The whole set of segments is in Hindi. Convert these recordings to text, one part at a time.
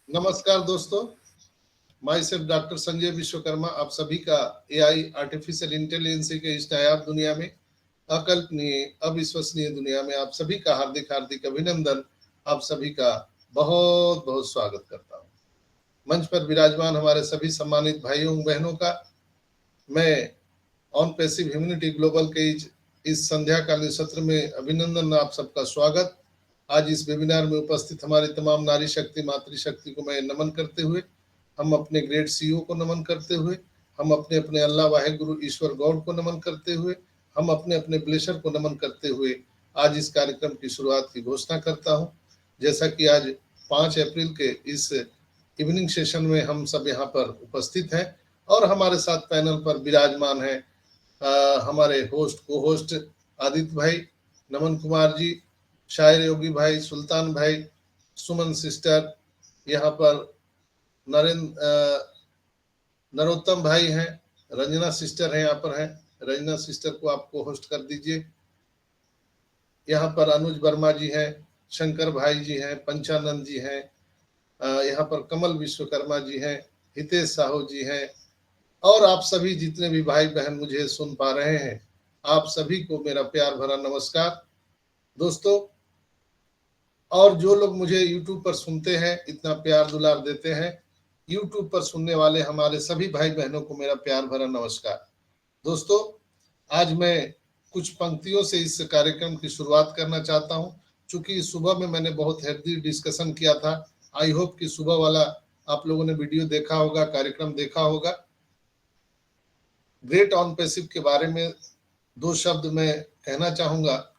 नमस्कार दोस्तों, my self doctor Sanjay Vishwakarma आप सभी का एआई आर्टिफिशियल इंटेलिजेंस के इस नायाब दुनिया में, अकल्पनीय अविश्वसनीय दुनिया में आप सभी का हार्दिक हार्दिक अभिनंदन, आप सभी का बहुत बहुत स्वागत करता हूँ। मंच पर विराजमान हमारे सभी सम्मानित भाइयों बहनों का मैं ऑन पैसिव ह्यूमैनिटी ग्लोबल के इस संध्याकालीन सत्र में अभिनंदन, आप सबका स्वागत। आज इस वेबिनार में उपस्थित हमारी तमाम नारी शक्ति मातृशक्ति को मैं नमन करते हुए, हम अपने ग्रेट सीईओ को नमन करते हुए, हम अपने अपने अल्लाह वाहिगुरु ईश्वर गॉड को नमन करते हुए, हम अपने अपने ब्लेशर को नमन करते हुए आज इस कार्यक्रम की शुरुआत की घोषणा करता हूँ। जैसा कि आज 5 अप्रैल के इस इवनिंग सेशन में हम सब यहाँ पर उपस्थित हैं और हमारे साथ पैनल पर विराजमान है हमारे होस्ट को होस्ट आदित्य भाई, नमन कुमार जी, शायर योगी भाई, सुल्तान भाई, सुमन सिस्टर, यहाँ पर नरोत्तम भाई हैं, रंजना सिस्टर हैं, यहाँ पर हैं। रंजना सिस्टर को आपको होस्ट कर दीजिए। यहाँ पर अनुज वर्मा जी हैं, शंकर भाई जी हैं, पंचानंद जी हैं, यहाँ पर कमल विश्वकर्मा जी हैं, हितेश साहू जी हैं और आप सभी जितने भी भाई बहन मुझे सुन पा रहे हैं, आप सभी को मेरा प्यार भरा नमस्कार दोस्तों। और जो लोग मुझे YouTube पर सुनते हैं, इतना प्यार दुलार देते हैं, YouTube पर सुनने वाले हमारे सभी भाई बहनों को मेरा प्यार भरा नमस्कार दोस्तों। आज मैं कुछ पंक्तियों से इस कार्यक्रम की शुरुआत करना चाहता हूं। चूंकि सुबह में मैंने बहुत हेल्दी डिस्कशन किया था, आई होप कि सुबह वाला आप लोगों ने वीडियो देखा होगा, कार्यक्रम देखा होगा। ग्रेट ऑन पैसिव के बारे में 2 शब्द मैं कहना चाहूंगा।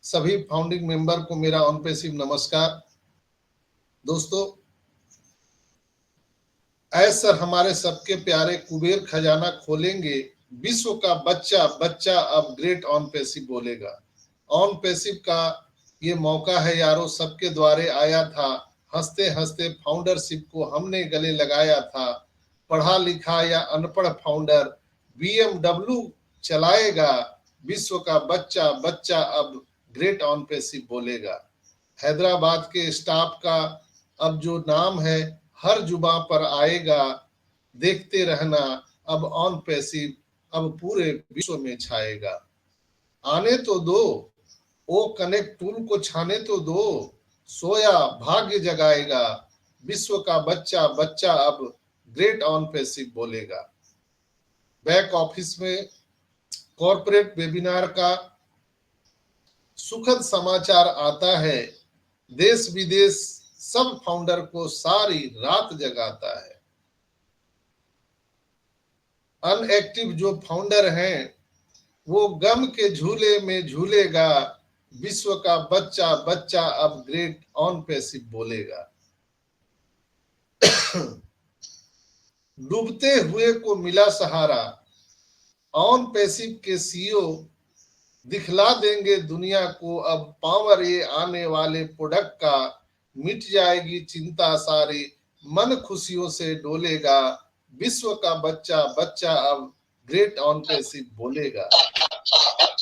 सभी फाउंडिंग मेंबर को मेरा ऑन पैसिव नमस्कार दोस्तों। ऐसा हमारे सबके प्यारे कुबेर खजाना खोलेंगे, विश्व का बच्चा बच्चा अब ग्रेट ऑन पैसिव बोलेगा। ऑन पैसिव का ये मौका है यारों, सबके द्वारे आया था, हंसते हंसते फाउंडरशिप को हमने गले लगाया था। पढ़ा लिखा या अनपढ़ फाउंडर BMW चलाएगा, विश्व का बच्चा बच्चा अब ग्रेट ऑन पैसिव बोलेगा। हैदराबाद के स्टाफ का अब जो नाम है हर जुबां पर आएगा, देखते रहना अब ऑन पैसिव अब पूरे विश्व में छाएगा। आने तो दो ओ कनेक्ट टूल को, छाने तो दो, सोया भाग्य जगाएगा, विश्व का बच्चा बच्चा अब ग्रेट ऑन पैसिव बोलेगा। बैक ऑफिस में कॉर्पोरेट वेबिनार का सुखद समाचार आता है, देश विदेश सब फाउंडर को सारी रात जगाता है। अनएक्टिव जो फाउंडर हैं वो गम के झूले में झूलेगा, विश्व का बच्चा बच्चा अब ग्रेट ऑन पैसिव बोलेगा। डूबते हुए को मिला सहारा, ऑन पैसिव के सीईओ दिखला देंगे दुनिया को अब पावर ये आने वाले प्रोडक्ट का, मिट जाएगी चिंता सारी, मन खुशियों से डोलेगा, विश्व का बच्चा बच्चा अब ग्रेट ऑन पैसिव बोलेगा।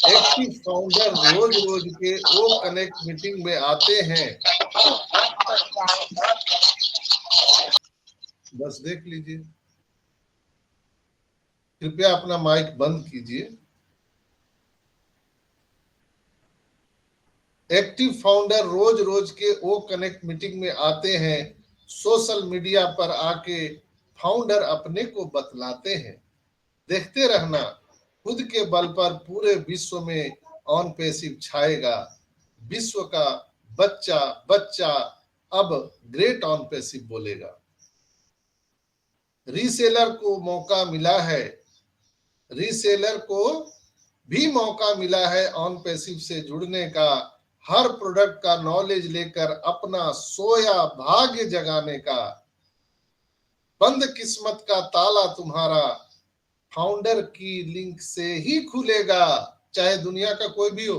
एक्टिव फाउंडर रोज रोज के वो कनेक्ट मीटिंग में आते हैं, बस देख लीजिए, कृपया अपना माइक बंद कीजिए। एक्टिव फाउंडर रोज रोज के वो कनेक्ट मीटिंग में आते हैं, सोशल मीडिया पर आके फाउंडर अपने को बतलाते हैं। देखते रहना खुद के बल पर पूरे विश्व में ऑन पैसिव छाएगा, विश्व का बच्चा बच्चा अब ग्रेट ऑन पैसिव बोलेगा। रीसेलर को मौका मिला है, रीसेलर को भी मौका मिला है ऑन पैसिव से जुड़ने का, हर प्रोडक्ट का नॉलेज लेकर अपना सोया भाग्य जगाने का। बंद किस्मत का ताला तुम्हारा फाउंडर की लिंक से ही खुलेगा, चाहे दुनिया का कोई भी हो।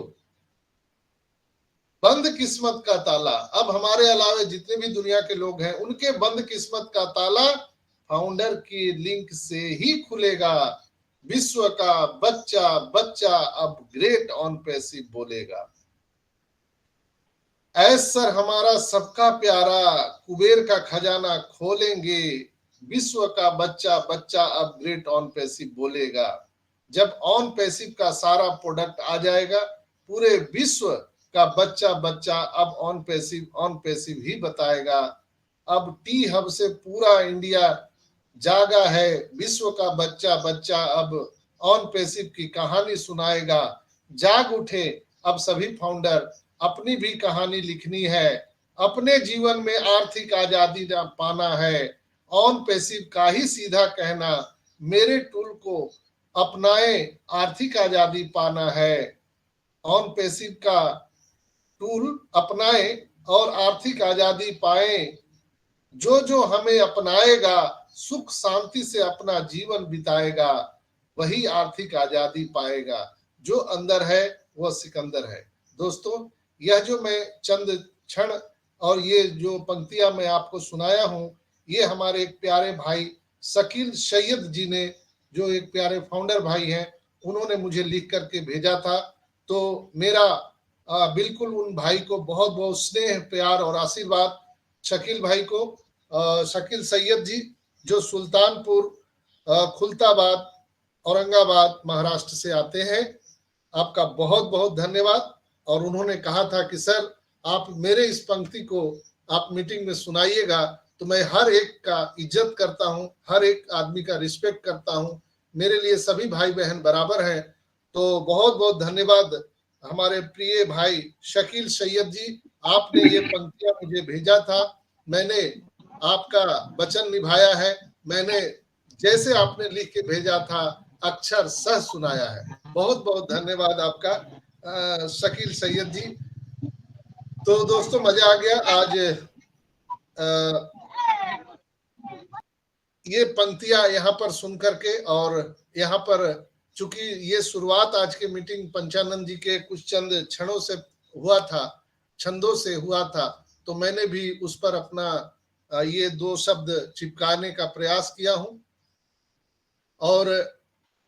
बंद किस्मत का ताला अब हमारे अलावे जितने भी दुनिया के लोग हैं उनके बंद किस्मत का ताला फाउंडर की लिंक से ही खुलेगा, विश्व का बच्चा बच्चा अब ग्रेट ऑन पैसिव बोलेगा। ऐसर हमारा सबका प्यारा, कुबेर का खजाना खोलेंगे, विश्व का बच्चा बच्चा अब ग्रेट ऑन पैसिव बोलेगा। जब ऑन पैसिव का सारा प्रोडक्ट आ जाएगा, पूरे विश्व का बच्चा बच्चा अब ऑन पैसिव ही बताएगा। अब टी हब से पूरा इंडिया जागा है, विश्व का बच्चा बच्चा अब ऑन पैसिव की कहानी सुनाएगा। जाग उठे अब सभी फाउंडर, अपनी भी कहानी लिखनी है, अपने जीवन में आर्थिक आजादी पाना है। ऑन पैसिव का ही सीधा कहना, मेरे टूल को अपनाए, आर्थिक आजादी पाना है। ऑन पैसिव का टूल अपनाए और आर्थिक आजादी पाए। जो जो हमें अपनाएगा, सुख शांति से अपना जीवन बिताएगा, वही आर्थिक आजादी पाएगा। जो अंदर है वह सिकंदर है। दोस्तों, यह जो मैं चंद क्षण और ये जो पंक्तियां मैं आपको सुनाया हूं, ये हमारे एक प्यारे भाई शकील सैयद जी ने, जो एक प्यारे फाउंडर भाई हैं, उन्होंने मुझे लिख करके भेजा था। तो मेरा बिल्कुल उन भाई को बहुत बहुत स्नेह, प्यार और आशीर्वाद। शकील भाई को, शकील सैयद जी, जो सुल्तानपुर खुलताबाद औरंगाबाद महाराष्ट्र से आते हैं, आपका बहुत बहुत धन्यवाद। और उन्होंने कहा था कि सर, आप मेरे इस पंक्ति को आप मीटिंग में सुनाइएगा, तो मैं हर एक का इज्जत करता हूं, हर एक आदमी का रिस्पेक्ट करता हूं, मेरे लिए सभी भाई बहन बराबर हैं। तो बहुत बहुत धन्यवाद हमारे प्रिय भाई शकील सैयद जी, आपने ये पंक्तियां मुझे भेजा था, मैंने आपका वचन निभाया है। मैंने जैसे आपने लिख के भेजा था, अक्षर सह सुनाया है। बहुत बहुत धन्यवाद आपका शकील सैयद जी। तो दोस्तों, मजा आ गया आज। ये पंक्तियां यहाँ पर सुन करके, और यहाँ पर चूंकि ये शुरुआत आज के मीटिंग पंचानंद जी के कुछ चंद क्षणों से हुआ था, छंदों से हुआ था, तो मैंने भी उस पर अपना ये दो शब्द चिपकाने का प्रयास किया हूं। और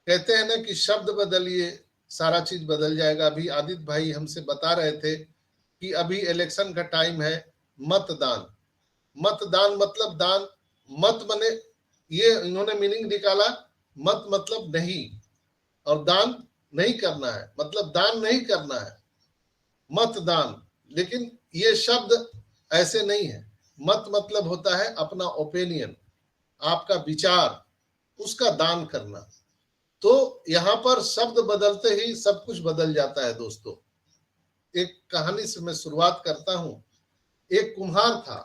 कहते हैं ना कि शब्द बदलिए, सारा चीज बदल जाएगा। अभी आदित्य भाई हमसे बता रहे थे कि अभी इलेक्शन का टाइम है, मतदान। मतदान मतलब दान, मत बने, ये इन्होंने मीनिंग निकाला, मत मतलब नहीं, और दान नहीं करना है, मतलब दान नहीं करना है, मतदान। लेकिन ये शब्द ऐसे नहीं है। मत मतलब होता है अपना ओपिनियन, आपका विचार, उसका दान करना। तो यहाँ पर शब्द बदलते ही सब कुछ बदल जाता है। दोस्तों, एक कहानी से मैं शुरुआत करता हूं। एक कुम्हार था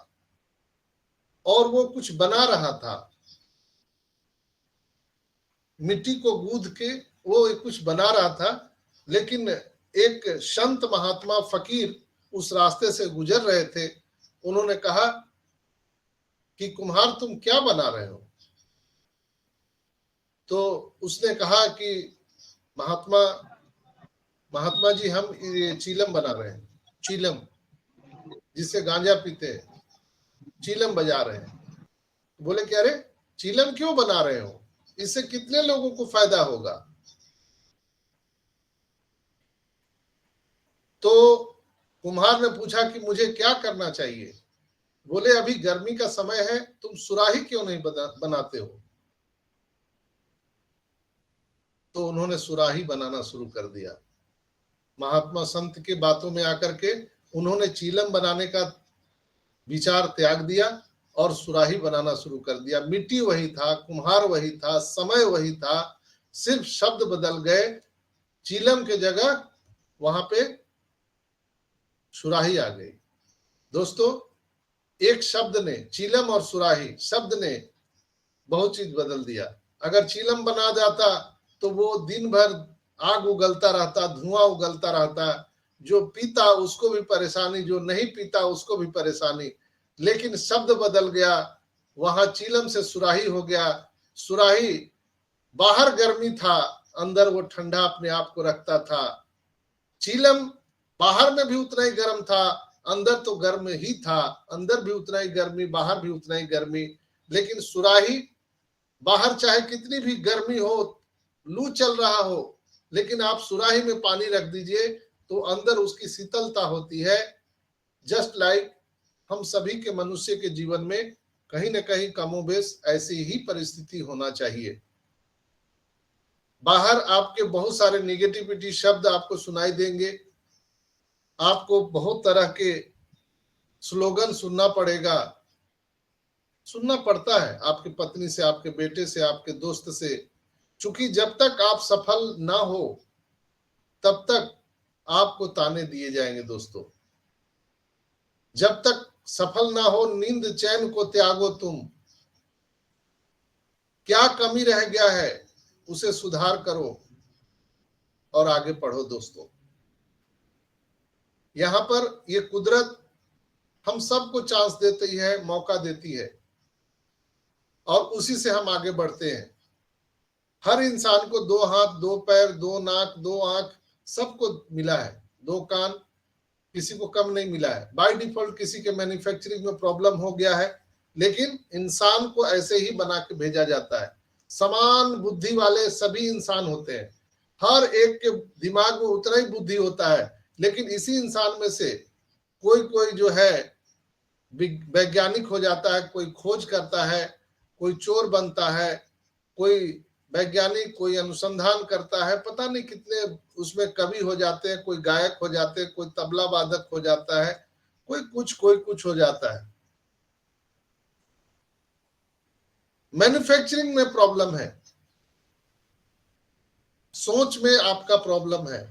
और वो कुछ बना रहा था, मिट्टी को गूंथ के वो कुछ बना रहा था। लेकिन एक संत महात्मा फकीर उस रास्ते से गुजर रहे थे। उन्होंने कहा कि कुम्हार, तुम क्या बना रहे हो? तो उसने कहा कि महात्मा महात्मा जी, हम ये चीलम बना रहे हैं, चीलम जिससे गांजा पीते हैं, चीलम बजा रहे हैं। बोले कि अरे, चीलम क्यों बना रहे हो? इससे कितने लोगों को फायदा होगा? तो कुम्हार ने पूछा कि मुझे क्या करना चाहिए? बोले, अभी गर्मी का समय है, तुम सुराही क्यों नहीं बनाते हो? तो उन्होंने सुराही बनाना शुरू कर दिया। महात्मा संत के बातों में आकर के उन्होंने चीलम बनाने का विचार त्याग दिया और सुराही बनाना शुरू कर दिया। मिट्टी वही था, कुम्हार वही था, समय वही था, सिर्फ शब्द बदल गए। चीलम के जगह वहां पे सुराही आ गई। दोस्तों, एक शब्द ने, चीलम और सुराही शब्द ने बहुत चीज बदल दिया। अगर चीलम बना जाता तो वो दिन भर आग उगलता रहता, धुआं उगलता रहता, जो पीता उसको भी परेशानी, जो नहीं पीता उसको भी परेशानी। लेकिन शब्द बदल गया, वहां चीलम से सुराही हो गया। सुराही, बाहर गर्मी था, अंदर वो ठंडा अपने आप को रखता था। चीलम बाहर में भी उतना ही गर्म था, अंदर तो गर्म ही था, अंदर भी उतना ही गर्मी, बाहर भी उतना ही गर्मी। लेकिन सुराही, बाहर चाहे कितनी भी गर्मी हो, लू चल रहा हो, लेकिन आप सुराही में पानी रख दीजिए तो अंदर उसकी शीतलता होती है। जस्ट लाइक हम सभी के मनुष्य के जीवन में कहीं न कहीं कमोबेश ऐसी ही परिस्थिति होना चाहिए। बाहर आपके बहुत सारे नेगेटिविटी शब्द आपको सुनाई देंगे, आपको बहुत तरह के स्लोगन सुनना पड़ेगा, सुनना पड़ता है आपकी पत्नी से, आपके बेटे से, आपके दोस्त से, क्योंकि जब तक आप सफल ना हो तब तक आपको ताने दिए जाएंगे दोस्तों। जब तक सफल ना हो नींद चैन को त्यागो तुम, क्या कमी रह गया है उसे सुधार करो और आगे बढ़ो दोस्तों। यहां पर ये कुदरत हम सबको चांस देती है, मौका देती है और उसी से हम आगे बढ़ते हैं। हर इंसान को 2 हाथ, 2 पैर, 2 नाक, 2 आंख सबको मिला है, 2 कान, किसी को कम नहीं मिला है। बाय डिफॉल्ट किसी के मैन्युफैक्चरिंग में प्रॉब्लम हो गया है, लेकिन इंसान को ऐसे ही बना के भेजा जाता है। समान बुद्धि वाले सभी इंसान होते हैं, हर एक के दिमाग में उतना ही बुद्धि होता है, लेकिन इसी इंसान में से कोई कोई जो है वैज्ञानिक हो जाता है, कोई खोज करता है, कोई चोर बनता है, कोई वैज्ञानिक, कोई अनुसंधान करता है, पता नहीं कितने उसमें कवि हो जाते हैं, कोई गायक हो जाते हैं, कोई तबला वादक हो जाता है, कोई कुछ हो जाता है। मैन्युफैक्चरिंग में प्रॉब्लम है, सोच में आपका प्रॉब्लम है,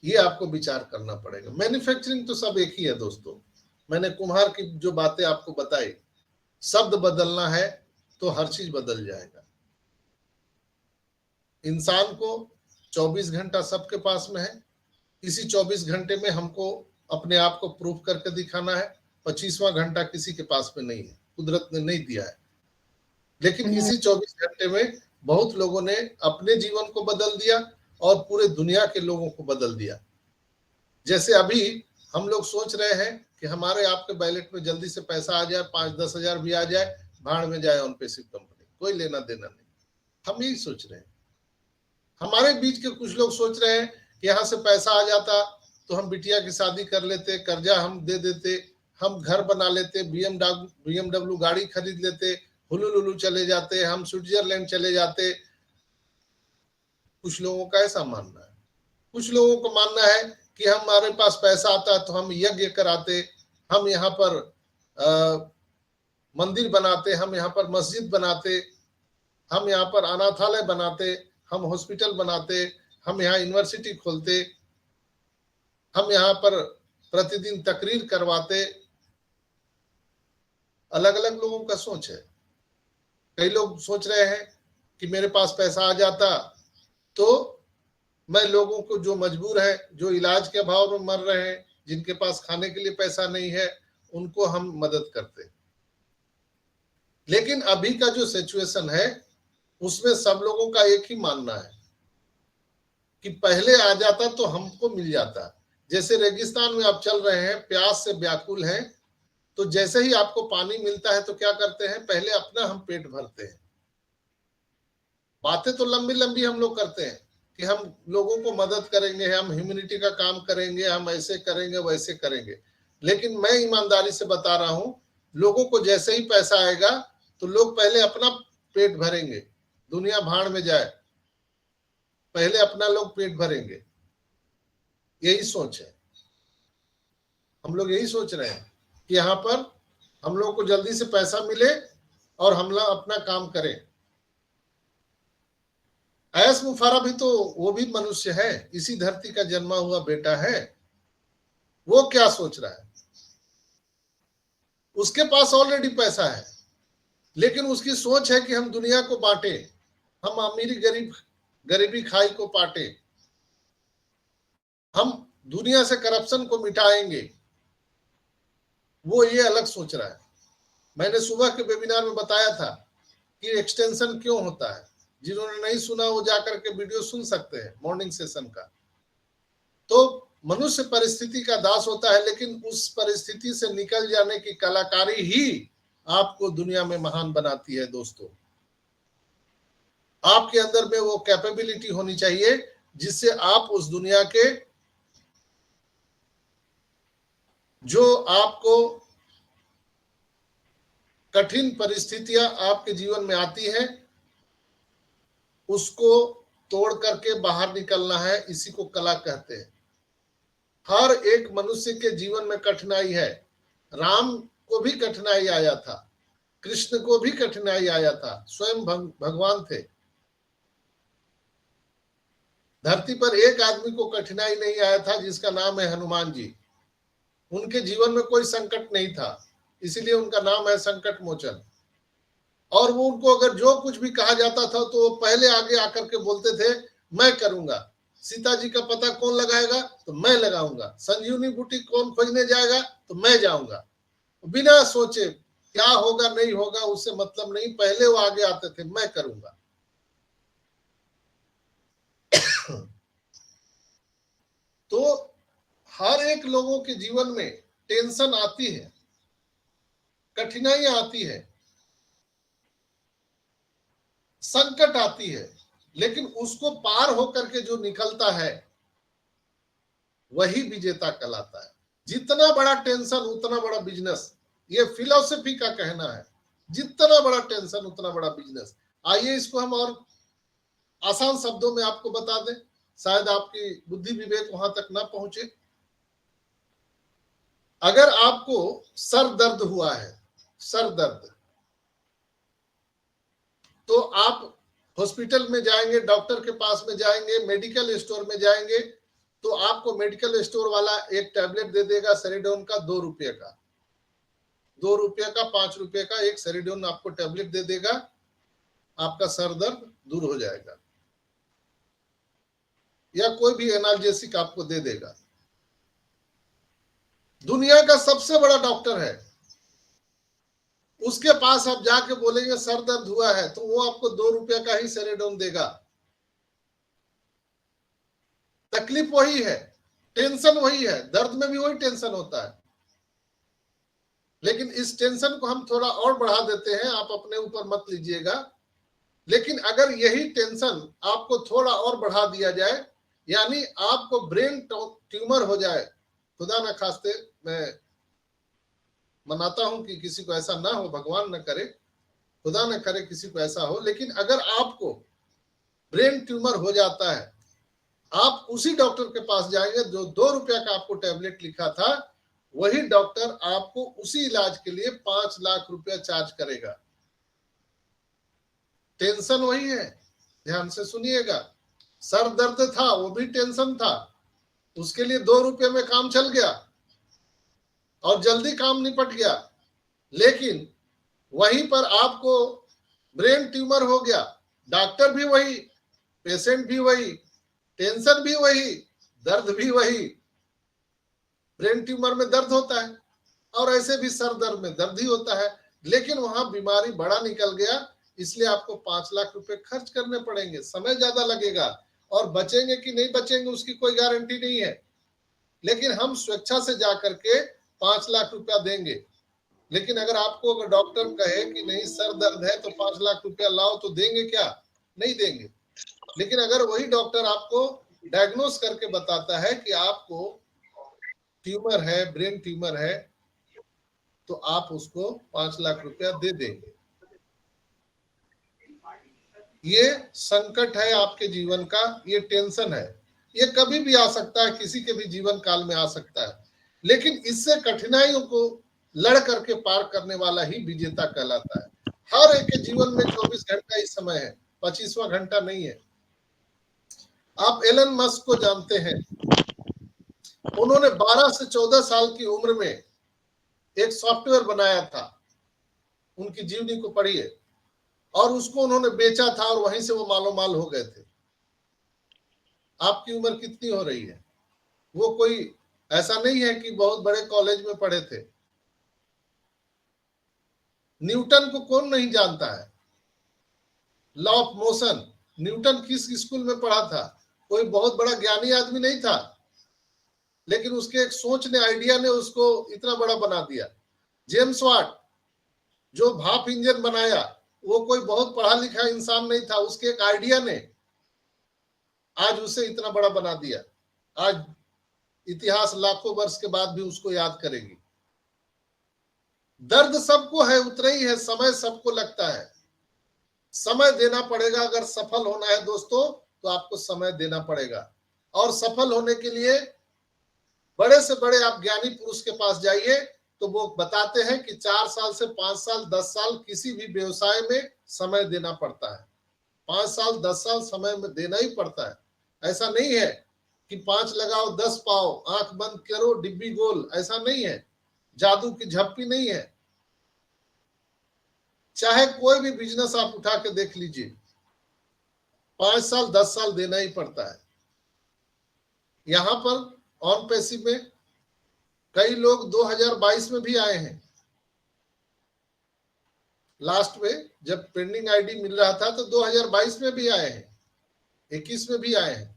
ये आपको विचार करना पड़ेगा। मैन्युफैक्चरिंग तो सब एक ही है दोस्तों। मैंने कुम्हार की जो बातें आपको बताई, शब्द बदलना है तो हर चीज बदल जाएगा। इंसान को 24 घंटा सबके पास में है, इसी 24 घंटे में हमको अपने आप को प्रूव करके दिखाना है। 25वां घंटा किसी के पास में नहीं है, कुदरत ने नहीं दिया है, लेकिन इसी 24 घंटे में बहुत लोगों ने अपने जीवन को बदल दिया और पूरे दुनिया के लोगों को बदल दिया। जैसे अभी हम लोग सोच रहे हैं कि हमारे आपके बैलेट में जल्दी से पैसा आ जाए, 5-10 हजार भी आ जाए, भाड़ में जाए ऑन पैसिव कंपनी, कोई लेना देना नहीं। हम यही सोच रहे हैं। हमारे बीच के कुछ लोग सोच रहे हैं कि यहाँ से पैसा आ जाता तो हम बिटिया की शादी कर लेते, कर्जा हम दे देते, हम घर बना लेते, बीएमडब्ल्यू गाड़ी खरीद लेते, हुलुलुलु चले जाते, हम स्विट्जरलैंड चले जाते। कुछ लोगों का ऐसा मानना है। कुछ लोगों को मानना है कि हमारे पास पैसा आता तो हम यज्ञ कराते, हम यहाँ पर मंदिर बनाते, हम यहाँ पर मस्जिद बनाते, हम यहाँ पर अनाथालय बनाते, हम हॉस्पिटल बनाते, हम यहाँ यूनिवर्सिटी खोलते, हम यहाँ पर प्रतिदिन तकरीर करवाते। अलग अलग लोगों का सोच है। कई लोग सोच रहे हैं कि मेरे पास पैसा आ जाता तो मैं लोगों को जो मजबूर है, जो इलाज के अभाव में मर रहे हैं, जिनके पास खाने के लिए पैसा नहीं है, उनको हम मदद करते। लेकिन अभी का जो सिचुएशन है उसमें सब लोगों का एक ही मानना है कि पहले आ जाता तो हमको मिल जाता। जैसे रेगिस्तान में आप चल रहे हैं, प्यास से व्याकुल हैं, तो जैसे ही आपको पानी मिलता है तो क्या करते हैं, पहले अपना हम पेट भरते हैं। बातें तो लंबी लंबी हम लोग करते हैं कि हम लोगों को मदद करेंगे, हम ह्यूमैनिटी का काम करेंगे, हम ऐसे करेंगे वैसे करेंगे। लेकिन मैं ईमानदारी से बता रहा हूं, लोगों को जैसे ही पैसा आएगा तो लोग पहले अपना पेट भरेंगे, दुनिया भाड़ में जाए, पहले अपना लोग पेट भरेंगे। यही सोच है। हम लोग यही सोच रहे हैं कि यहाँ पर हम लोग को जल्दी से पैसा मिले और हम लोग अपना काम करें। ऐस मुफारा भी तो वो भी मनुष्य है, इसी धरती का जन्मा हुआ बेटा है। वो क्या सोच रहा है? उसके पास ऑलरेडी पैसा है, लेकिन उसकी सोच है कि हम दुनिया को बांटे, हम अमीरी गरीबी खाई को बांटे, हम दुनिया से करप्शन को मिटाएंगे। वो ये अलग सोच रहा है। मैंने सुबह के वेबिनार में बताया था कि एक्सटेंशन क्यों होता है। जिन्होंने नहीं सुना वो जाकर के वीडियो सुन सकते हैं मॉर्निंग सेशन का। तो मनुष्य परिस्थिति का दास होता है, लेकिन उस परिस्थिति से निकल जाने की कलाकारी ही आपको दुनिया में महान बनाती है दोस्तों। आपके अंदर में वो कैपेबिलिटी होनी चाहिए जिससे आप उस दुनिया के जो आपको कठिन परिस्थितियां आपके जीवन में आती हैं, उसको तोड़ करके बाहर निकलना है, इसी को कला कहते हैं। हर एक मनुष्य के जीवन में कठिनाई है। राम को भी कठिनाई आया था, कृष्ण को भी कठिनाई आया था, स्वयं भगवान थे। धरती पर एक आदमी को कठिनाई नहीं आया था, जिसका नाम है हनुमान जी। उनके जीवन में कोई संकट नहीं था, इसीलिए उनका नाम है संकट मोचन। और वो उनको अगर जो कुछ भी कहा जाता था तो वो पहले आगे आकर के बोलते थे, मैं करूंगा। सीता जी का पता कौन लगाएगा? तो मैं लगाऊंगा। संजीवनी बूटी कौन खोजने जाएगा? तो मैं जाऊंगा। बिना सोचे क्या होगा नहीं होगा उससे मतलब नहीं, पहले वो आगे आते थे, मैं करूंगा। तो हर एक लोगों के जीवन में टेंशन आती है, कठिनाइयां आती है, संकट आती है, लेकिन उसको पार होकर के जो निकलता है वही विजेता कहलाता है। जितना बड़ा टेंशन उतना बड़ा बिजनेस, ये फिलॉसफी का कहना है। जितना बड़ा टेंशन उतना बड़ा बिजनेस। आइए इसको हम और आसान शब्दों में आपको बता दें, शायद आपकी बुद्धि विवेक वहां तक ना पहुंचे। अगर आपको सर दर्द हुआ है, सर दर्द, तो आप हॉस्पिटल में जाएंगे, डॉक्टर के पास में जाएंगे, मेडिकल स्टोर में जाएंगे, तो आपको मेडिकल स्टोर वाला एक टैबलेट दे देगा सेरिडोन का, 2 रुपये का, 2 रुपये का, 5 रुपये का एक सेरिडोन आपको टैबलेट दे देगा, आपका सर दर्द दूर हो जाएगा। या कोई भी एनाल्जेसिक आपको दे देगा। दुनिया का सबसे बड़ा डॉक्टर है, उसके पास आप जाके बोलेंगे सर दर्द हुआ है, तो वो आपको 2 रुपये का ही सेरिडोन देगा। तकलीफ वही है, टेंशन वही है, दर्द में भी वही टेंशन होता है, लेकिन इस टेंशन को हम थोड़ा और बढ़ा देते हैं, आप अपने ऊपर मत लीजिएगा। लेकिन अगर यही टेंशन आपको थोड़ा और बढ़ा दिया जाए, यानी आपको ब्रेन ट्यूमर हो जाए, खुदा न खास्ते, मैं मनाता हूं कि किसी को ऐसा ना हो, भगवान न करे, खुदा न करे किसी को ऐसा हो, लेकिन अगर आपको ब्रेन ट्यूमर हो जाता है, आप उसी डॉक्टर के पास जाएंगे जो 2 रुपया का आपको टैबलेट लिखा था, वही डॉक्टर आपको उसी इलाज के लिए 5 लाख रुपया चार्ज करेगा। टेंशन वही है, ध्यान से सुनिएगा। सर दर्द था, वो भी टेंशन था, उसके लिए 2 रुपये में काम चल गया और जल्दी काम निपट गया। लेकिन वहीं पर आपको ब्रेन ट्यूमर हो गया, डॉक्टर भी वही, पेशेंट भी वही, टेंशन भी वही, दर्द भी वही। ब्रेन ट्यूमर में दर्द होता है और ऐसे भी सर दर्द में दर्द ही होता है, लेकिन वहां बीमारी बड़ा निकल गया, इसलिए आपको 5 लाख रुपए खर्च करने पड़ेंगे, समय ज्यादा लगेगा, और बचेंगे कि नहीं बचेंगे उसकी कोई गारंटी नहीं है। लेकिन हम स्वेच्छा से जाकर के 5 लाख रुपया देंगे। लेकिन अगर आपको अगर डॉक्टर कहे कि नहीं सर दर्द है तो 5 लाख रुपया लाओ, तो देंगे क्या? नहीं देंगे। लेकिन अगर वही डॉक्टर आपको डायग्नोस करके बताता है कि आपको ट्यूमर है, ब्रेन ट्यूमर है, तो आप उसको 5 लाख रुपया दे देंगे। ये संकट है आपके जीवन का, ये टेंशन है, ये कभी भी आ सकता है, किसी के भी जीवन काल में आ सकता है, लेकिन इससे कठिनाइयों को लड़ करके पार करने वाला ही विजेता कहलाता है। हर एक के जीवन में 24 घंटा इस समय है, 25वां घंटा नहीं है। आप एलन मस्क को जानते हैं, उन्होंने 12 से 14 साल की उम्र में एक सॉफ्टवेयर बनाया था, उनकी जीवनी को पढ़िए, और उसको उन्होंने बेचा था और वहीं से वो मालो माल हो गए थे। आपकी उम्र कितनी हो रही है? वो कोई ऐसा नहीं है कि बहुत बड़े कॉलेज में पढ़े थे। न्यूटन को कौन नहीं जानता है? लॉ ऑफ मोशन, न्यूटन किस स्कूल में पढ़ा था? कोई बहुत बड़ा ज्ञानी आदमी नहीं था, लेकिन उसके एक सोच ने, आइडिया ने उसको इतना बड़ा बना दिया। जेम्स वाट जो भाप इंजन बनाया, वो कोई बहुत पढ़ा लिखा इंसान नहीं था, उसके एक आइडिया ने आज उसे इतना बड़ा बना दिया। आज इतिहास लाखों वर्ष के बाद भी उसको याद करेगी। दर्द सबको है, उतना ही है, समय सबको लगता है, समय देना पड़ेगा। अगर सफल होना है दोस्तों तो आपको समय देना पड़ेगा। और सफल होने के लिए बड़े से बड़े आप ज्ञानी पुरुष के पास जाइए तो वो बताते हैं कि 4 साल से 5 साल 10 साल किसी भी व्यवसाय में समय देना पड़ता है। 5 साल 10 साल समय में देना ही पड़ता है। ऐसा नहीं है कि 5 लगाओ 10 पाओ, आंख बंद करो डिब्बी गोल, ऐसा नहीं है। जादू की झप्पी नहीं है। चाहे कोई भी बिजनेस आप उठा के देख लीजिए, 5 साल 10 साल देना ही पड़ता है। यहां पर ऑन पैसिव में कई लोग 2022 में भी आए हैं। लास्ट में जब पेंडिंग आईडी मिल रहा था तो 2022 में भी आए हैं, 21 में भी आए हैं।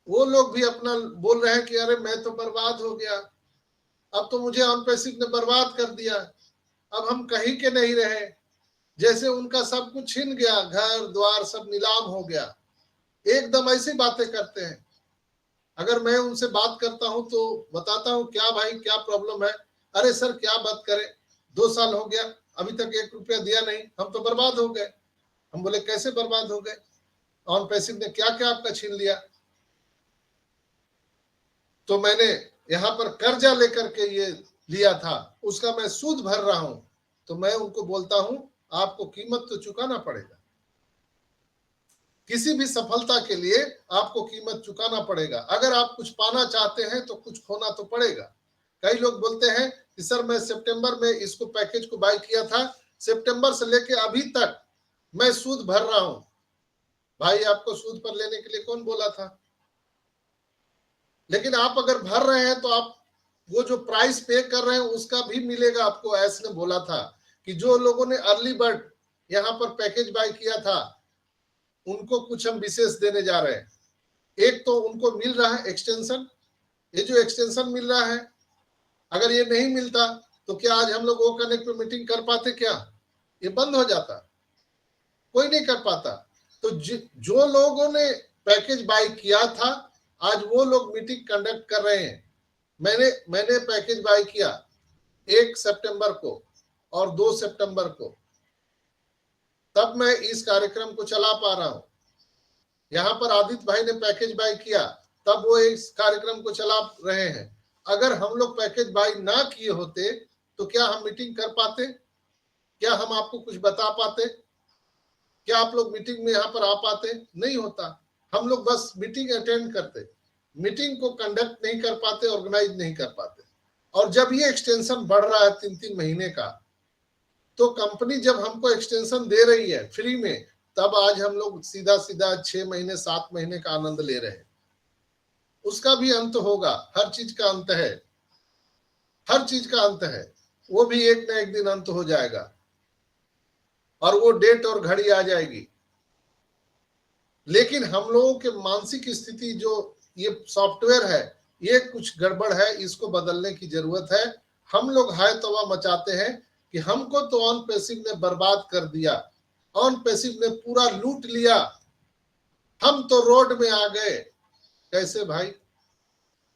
वो लोग भी अपना बोल रहे हैं कि अरे मैं तो बर्बाद हो गया, अब तो मुझे ऑन पैसिव ने बर्बाद कर दिया, अब हम कहीं के नहीं रहे, जैसे उनका सब कुछ छिन गया, घर द्वार सब नीलाम हो गया। एकदम ऐसी बातें करते हैं। अगर मैं उनसे बात करता हूं तो बताता हूं क्या भाई क्या प्रॉब्लम है, अरे सर क्या बात करें, 2 साल हो गया अभी तक 1 रुपया दिया नहीं, हम तो बर्बाद हो गए। हम बोले कैसे बर्बाद हो गए, ऑन पैसिव ने क्या क्या आपका छीन लिया? तो मैंने यहाँ पर कर्जा लेकर के ये लिया था, उसका मैं सूद भर रहा हूं। तो मैं उनको बोलता हूं आपको कीमत तो चुकाना पड़ेगा। किसी भी सफलता के लिए आपको कीमत चुकाना पड़ेगा। अगर आप कुछ पाना चाहते हैं तो कुछ खोना तो पड़ेगा। कई लोग बोलते हैं कि सर मैं सितंबर में इसको पैकेज को बाय किया था, सितंबर से लेके अभी तक मैं सूद भर रहा हूं। भाई आपको सूद पर लेने के लिए कौन बोला था? लेकिन आप अगर भर रहे हैं तो आप वो जो प्राइस पे कर रहे हैं उसका भी मिलेगा आपको। ऐसे ने बोला था कि जो लोगों ने अर्ली बर्ड यहाँ पर पैकेज बाय किया था उनको कुछ हम विशेष देने जा रहे हैं। एक तो उनको मिल रहा है एक्सटेंशन, ये जो एक्सटेंशन मिल रहा है, अगर ये नहीं मिलता तो क्या आज हम लोग वो कनेक्ट पे मीटिंग कर पाते? क्या ये बंद हो जाता? कोई नहीं कर पाता। तो जो लोगों ने पैकेज बाय किया था आज वो लोग मीटिंग कंडक्ट कर रहे हैं। मैंने पैकेज बाय किया 1 सितंबर को और 2 सितंबर को, तब मैं इस कार्यक्रम को चला पा रहा हूं। यहाँ पर आदित्य भाई ने पैकेज बाय किया तब वो इस कार्यक्रम को चला रहे हैं। अगर हम लोग पैकेज बाय ना किए होते तो क्या हम मीटिंग कर पाते? क्या हम आपको कुछ बता पाते? क्या आप लोग मीटिंग में यहाँ पर आ पाते? नहीं होता। हम लोग बस मीटिंग अटेंड करते, मीटिंग को कंडक्ट नहीं कर पाते, ऑर्गेनाइज नहीं कर पाते। और जब ये एक्सटेंशन बढ़ रहा है 3-3 महीने का, तो कंपनी जब हमको एक्सटेंशन दे रही है फ्री में, तब आज हम लोग सीधा सीधा 6 महीने 7 महीने का आनंद ले रहे हैं। उसका भी अंत होगा, हर चीज का अंत है, हर चीज का अंत है, वो भी एक ना एक दिन अंत हो जाएगा और वो डेट और घड़ी आ जाएगी। लेकिन हम लोगों के मानसिक स्थिति जो ये सॉफ्टवेयर है ये कुछ गड़बड़ है, इसको बदलने की जरूरत है। हम लोग हाय तौबा मचाते हैं कि हमको तो ऑन पैसिव ने बर्बाद कर दिया, ऑन पैसिव ने पूरा लूट लिया, हम तो रोड में आ गए। कैसे भाई?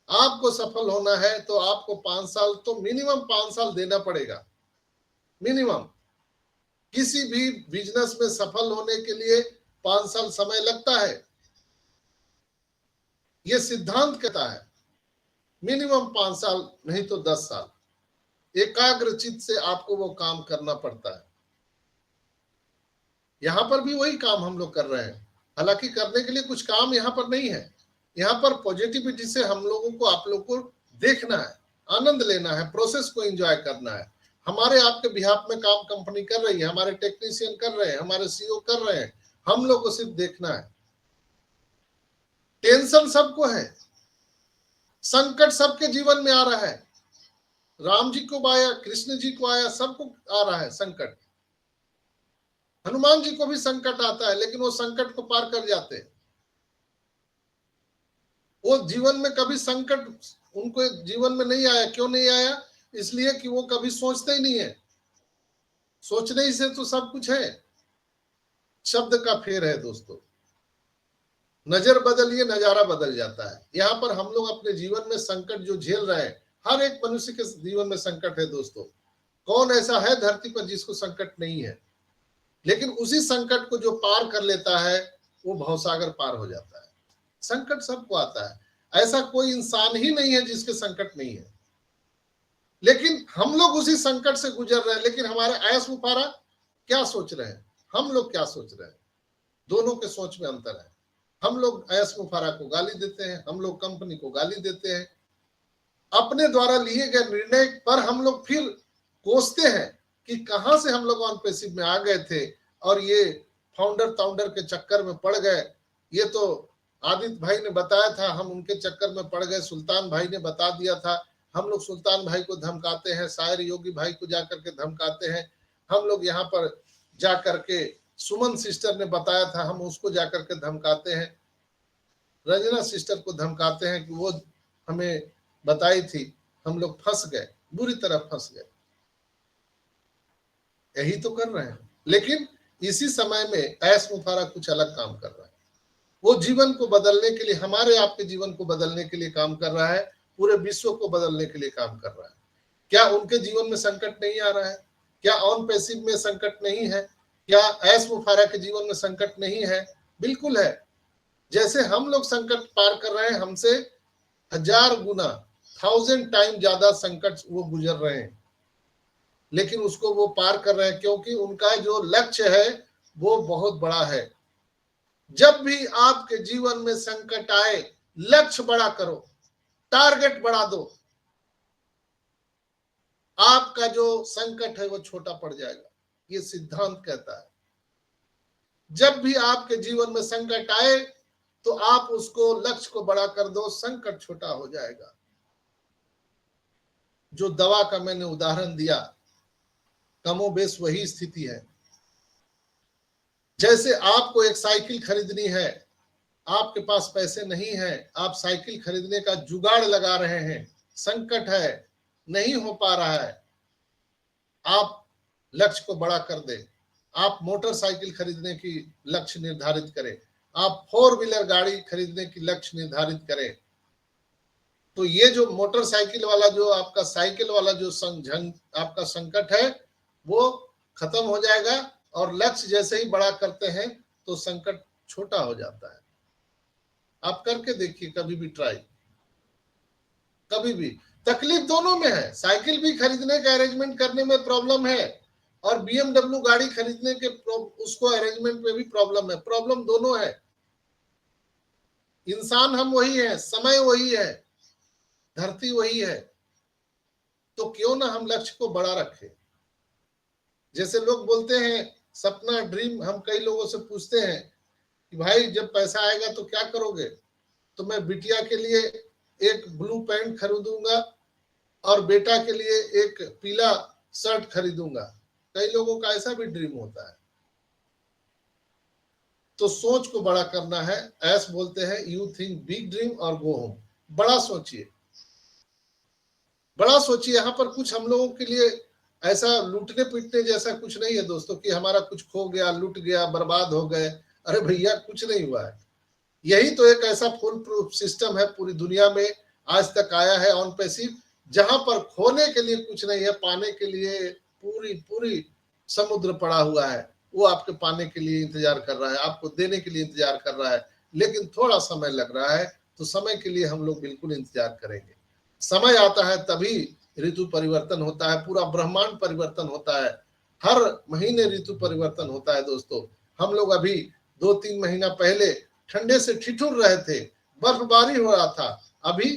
आपको सफल होना है तो आपको 5 साल तो मिनिमम 5 साल देना पड़ेगा, मिनिमम। किसी भी बिजनेस में सफल होने के लिए 5 साल समय लगता है, ये सिद्धांत कहता है। मिनिमम 5 साल नहीं तो 10 साल एकाग्रचित से आपको वो काम करना पड़ता है। यहां पर भी वही काम हम लोग कर रहे हैं। हालांकि करने के लिए कुछ काम यहाँ पर नहीं है, यहाँ पर पॉजिटिविटी से हम लोगों को आप लोग को देखना है, आनंद लेना है, प्रोसेस को एंजॉय करना है। हमारे आपके बिहाफ में काम कंपनी कर रही है, हमारे टेक्नीशियन कर रहे हैं, हमारे सीईओ कर रहे हैं, हम लोग को सिर्फ देखना है। टेंशन सबको है, संकट सबके जीवन में आ रहा है। राम जी को आया, कृष्ण जी को आया, सबको आ रहा है संकट। हनुमान जी को भी संकट आता है लेकिन वो संकट को पार कर जाते हैं। वो जीवन में कभी संकट उनको जीवन में नहीं आया। क्यों नहीं आया? इसलिए कि वो कभी सोचते ही नहीं है। सोचने ही से तो सब कुछ है। शब्द का फेर है दोस्तों। नजर बदलिए, नजारा बदल जाता है। यहाँ पर हम लोग अपने जीवन में संकट जो झेल रहे हैं, हर एक मनुष्य के जीवन में संकट है दोस्तों। कौन ऐसा है धरती पर जिसको संकट नहीं है? लेकिन उसी संकट को जो पार कर लेता है वो भवसागर पार हो जाता है। संकट सबको आता है, ऐसा कोई इंसान ही नहीं है जिसके संकट नहीं है। लेकिन हम लोग उसी संकट से गुजर रहे हैं। लेकिन हमारे ऐश मुफारा क्या सोच रहे हैं, हम लोग क्या सोच रहे हैं, दोनों के सोच में अंतर है। हम लोग ऐश मुफारा को गाली देते हैं, हम लोग कंपनी को गाली देते हैं। अपने द्वारा लिए गए निर्णय पर हम लोग फिर कोसते हैं कि कहां से हम लोग ऑन पैसिव में आ गए थे और ये फाउंडर के चक्कर में पड़ गए। ये तो आदित्य भाई ने बताया था, हम उनके चक्कर में पड़ गए। सुल्तान भाई ने बता दिया था, हम लोग सुल्तान भाई को धमकाते हैं। शायर योगी भाई को जाकर के धमकाते हैं। हम लोग यहाँ पर जाकर के सुमन सिस्टर ने बताया था, हम उसको जाकर के धमकाते हैं। रंजना सिस्टर को धमकाते हैं कि वो हमें बताई थी। हम लोग फंस गए, बुरी तरह फंस गए। यही तो कर रहे हैं। लेकिन इसी समय में ऐश मुफारा कुछ अलग काम कर रहा है। वो जीवन को बदलने के लिए, हमारे आपके जीवन को बदलने के लिए काम कर रहा है, पूरे विश्व को बदलने के लिए काम कर रहा है। क्या उनके जीवन में संकट नहीं आ रहा है? क्या ऑन पैसिव में संकट नहीं है? क्या ऐश मुफारा के जीवन में संकट नहीं है? बिल्कुल है। जैसे हम लोग संकट पार कर रहे हैं, हमसे 1000 गुना 1000 टाइम ज्यादा संकट वो गुजर रहे हैं, लेकिन उसको वो पार कर रहे हैं क्योंकि उनका जो लक्ष्य है वो बहुत बड़ा है। जब भी आपके जीवन में संकट आए, लक्ष्य बड़ा करो, टारगेट बढ़ा दो। आपका जो संकट है वो छोटा पड़ जाएगा, ये सिद्धांत कहता है। जब भी आपके जीवन में संकट आए तो आप उसको, लक्ष्य को बड़ा कर दो, संकट छोटा हो जाएगा। जो दवा का मैंने उदाहरण दिया, कमोबेश वही स्थिति है। जैसे आपको एक साइकिल खरीदनी है, आपके पास पैसे नहीं है, आप साइकिल खरीदने का जुगाड़ लगा रहे हैं, संकट है, नहीं हो पा रहा है। आप लक्ष्य को बड़ा कर दे, आप मोटरसाइकिल खरीदने की लक्ष्य निर्धारित करें, आप 4 व्हीलर गाड़ी खरीदने की लक्ष्य निर्धारित करें। तो ये जो मोटरसाइकिल वाला, जो आपका साइकिल वाला जो आपका संकट है वो खत्म हो जाएगा। और लक्ष्य जैसे ही बड़ा करते हैं तो संकट छोटा हो जाता है। आप करके देखिए, कभी भी ट्राई, कभी भी। तकलीफ दोनों में है। साइकिल भी खरीदने का अरेंजमेंट करने में प्रॉब्लम है और BMW गाड़ी खरीदने के उसको अरेंजमेंट में भी प्रॉब्लम है। प्रॉब्लम दोनों है। इंसान हम वही है, समय वही है, धरती वही है। तो क्यों ना हम लक्ष्य को बड़ा रखें। जैसे लोग बोलते हैं सपना, ड्रीम, हम कई लोगों से पूछते हैं कि भाई जब पैसा आएगा तो क्या करोगे? तो मैं बिटिया के लिए एक ब्लू पैंट खरीदूंगा और बेटा के लिए एक पीला शर्ट खरीदूंगा। कई लोगों का ऐसा भी ड्रीम होता है। तो सोच को बड़ा करना है। ऐस बोलते हैं, यू थिंक बिग ड्रीम और गो होम। बड़ा सोचिए, बड़ा सोचिए। यहाँ पर कुछ हम लोगों के लिए ऐसा लूटने पीटने जैसा कुछ नहीं है दोस्तों कि हमारा कुछ खो गया, लूट गया, बर्बाद हो गए। अरे भैया, कुछ नहीं हुआ है। यही तो एक ऐसा फुल प्रूफ सिस्टम है पूरी दुनिया में आज तक आया है ऑन पैसिव, जहां पर खोने के लिए कुछ नहीं है, पाने के लिए पूरी पूरी समुद्र पड़ा हुआ है। वो आपके पाने के लिए इंतजार कर रहा है, आपको देने के लिए इंतजार कर रहा है। लेकिन थोड़ा समय लग रहा है, तो समय के लिए हम लोग बिल्कुल इंतजार करेंगे। समय आता है तभी ऋतु परिवर्तन होता है, पूरा ब्रह्मांड परिवर्तन होता है। हर महीने ऋतु परिवर्तन होता है दोस्तों। हम लोग अभी 2-3 महीना पहले ठंडे से ठिठुर रहे थे, बर्फबारी हो रहा था। अभी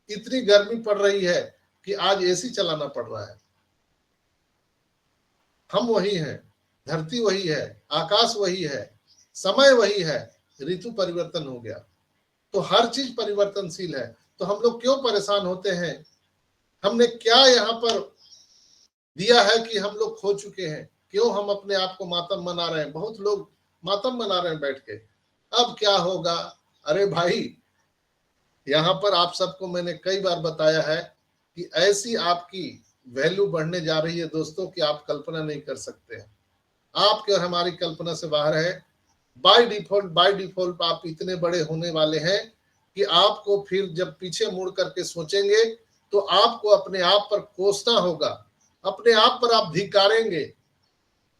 इतनी गर्मी पड़ रही है कि आज एसी चलाना पड़ रहा है। हम वही हैं, धरती वही है, आकाश वही है, समय वही है, ऋतु परिवर्तन हो गया। तो हर चीज परिवर्तनशील है। तो हम लोग क्यों परेशान होते हैं? हमने क्या यहाँ पर दिया है कि हम लोग खो चुके हैं? क्यों हम अपने आप को मातम मना रहे हैं? बहुत लोग मातम मना रहे हैं बैठ के, अब क्या होगा। अरे भाई, यहाँ पर आप सबको मैंने कई बार बताया है कि ऐसी आपकी वैल्यू बढ़ने जा रही है दोस्तों कि आप कल्पना नहीं कर सकते हैं। आपके और हमारी कल्पना से बाहर है। बाय डिफॉल्ट आप इतने बड़े होने वाले हैं कि आपको फिर जब पीछे मुड़ करके सोचेंगे तो आपको अपने आप पर कोसना होगा, अपने आप पर आप धिक्कारेंगे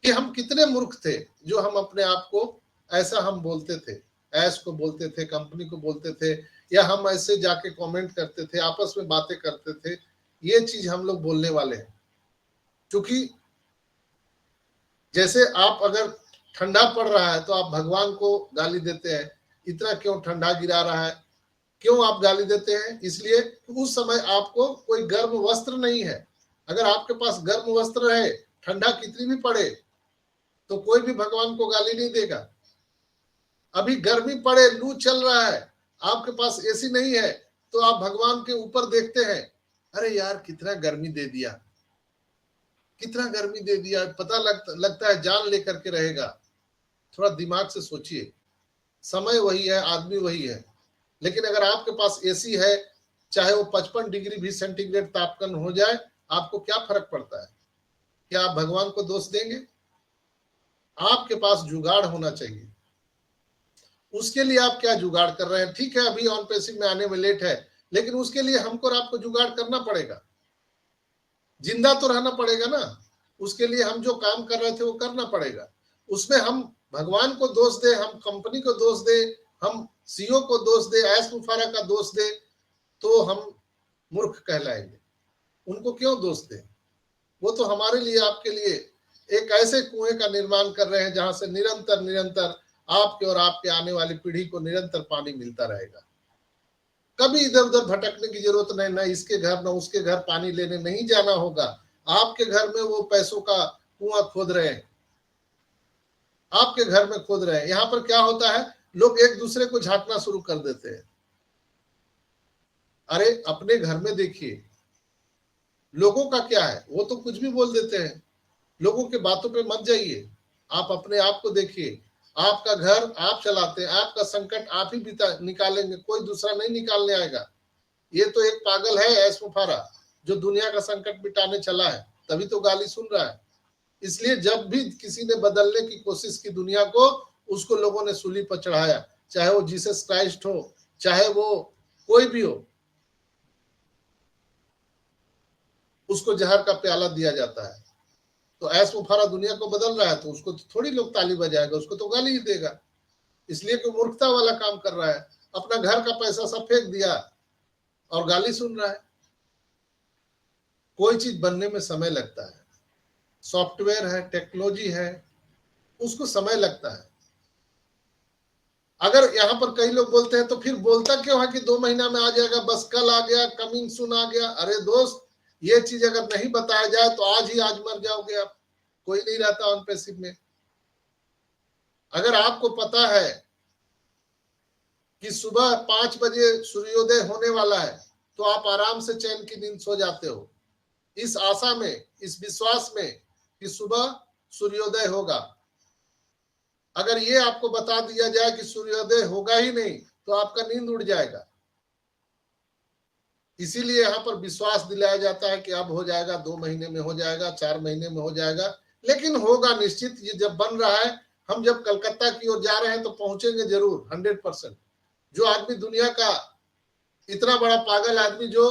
कि हम कितने मूर्ख थे जो हम अपने आप को ऐसा हम बोलते थे, ऐश को बोलते थे, कंपनी को बोलते थे, या हम ऐसे जाके कमेंट करते थे, आपस में बातें करते थे। ये चीज हम लोग बोलने वाले हैं, क्योंकि जैसे आप अगर ठंडा पड़ रहा है तो आप भगवान को गाली देते हैं, इतना क्यों ठंडा गिरा रहा है, क्यों आप गाली देते हैं? इसलिए उस समय आपको कोई गर्म वस्त्र नहीं है। अगर आपके पास गर्म वस्त्र है, ठंडा कितनी भी पड़े तो कोई भी भगवान को गाली नहीं देगा। अभी गर्मी पड़े, लू चल रहा है, आपके पास एसी नहीं है, तो आप भगवान के ऊपर देखते हैं, अरे यार कितना गर्मी दे दिया, कितना गर्मी दे दिया, पता लगता है जान लेकर के रहेगा। थोड़ा दिमाग से सोचिए, समय वही है, आदमी वही है, लेकिन अगर आपके पास एसी है, चाहे वो 55 डिग्री भी सेंटीग्रेड तापमान हो जाए, आपको क्या फर्क पड़ता है? क्या आप भगवान को दोष देंगे? आपके पास जुगाड़ होना चाहिए। उसके लिए आप क्या जुगाड़ कर रहे हैं? ठीक है, अभी ऑन पैसिव में आने में लेट है, लेकिन उसके लिए हमको और आपको जुगाड़ करना पड़ेगा, जिंदा तो रहना पड़ेगा ना। उसके लिए हम जो काम कर रहे थे वो करना पड़ेगा। उसमें हम भगवान को दोष दे, हम कंपनी को दोष दे, हम सीईओ को दोष दे, ऐश मुफारा का दोष दे, तो हम मूर्ख कहलाएंगे। उनको क्यों दोष दे? वो तो हमारे लिए, आपके लिए एक ऐसे कुएं का निर्माण कर रहे हैं जहां से निरंतर निरंतर आपके और आपके आने वाली पीढ़ी को निरंतर पानी मिलता रहेगा। कभी इधर उधर भटकने की जरूरत नहीं, ना इसके घर ना उसके घर पानी लेने नहीं जाना होगा। आपके घर में वो पैसों का कुआं खोद रहे हैं, आपके घर में खोद रहे हैं। यहाँ पर क्या होता है, लोग एक दूसरे को झांकना शुरू कर देते हैं। अरे अपने घर में देखिए, लोगों का क्या है, वो तो कुछ भी बोल देते हैं। लोगों के बातों पे मत जाइए, आप अपने आप को देखिए। आपका घर आप चलाते हैं, आपका संकट आप ही बिता निकालेंगे, कोई दूसरा नहीं निकालने आएगा। ये तो एक पागल है ऐश मुफारा, जो दुनिया का संकट मिटाने चला है, तभी तो गाली सुन रहा है। इसलिए जब भी किसी ने बदलने की कोशिश की दुनिया को, उसको लोगों ने सूली पर चढ़ाया, चाहे वो जीसस क्राइस्ट हो, चाहे वो कोई भी हो, उसको जहर का प्याला दिया जाता है। तो ऐश मुफारा दुनिया को बदल रहा है, तो उसको तो थोड़ी लोग ताली बजाएगा, उसको तो गाली ही देगा। इसलिए कि मूर्खता वाला काम कर रहा है, अपना घर का पैसा सब फेंक दिया और गाली सुन रहा है। कोई चीज बनने में समय लगता है, सॉफ्टवेयर है, टेक्नोलॉजी है, उसको समय लगता है। अगर यहाँ पर कई लोग बोलते हैं तो फिर बोलता क्यों है कि 2 महीना में आ जाएगा, बस कल आ गया, कमिंग सून आ गया। अरे दोस्त, ये चीज अगर नहीं बताया जाए तो आज ही आज मर जाओगे आप। कोई नहीं रहता ऑन पैसिव में। अगर आपको पता है कि सुबह 5 बजे सूर्योदय होने वाला है, तो आप आराम से चैन की नींद सो जाते हो, इस आशा में, इस विश्वास में कि सुबह सूर्योदय होगा। अगर ये आपको बता दिया जाए कि सूर्योदय होगा ही नहीं, तो आपका नींद उड़ जाएगा। इसीलिए यहाँ पर विश्वास दिलाया जाता है कि अब हो जाएगा, 2 महीने में हो जाएगा, 4 महीने में हो जाएगा, लेकिन होगा निश्चित। ये जब बन रहा है, हम जब कलकत्ता की ओर जा रहे हैं तो पहुंचेंगे जरूर 100%। जो आदमी दुनिया का इतना बड़ा पागल आदमी जो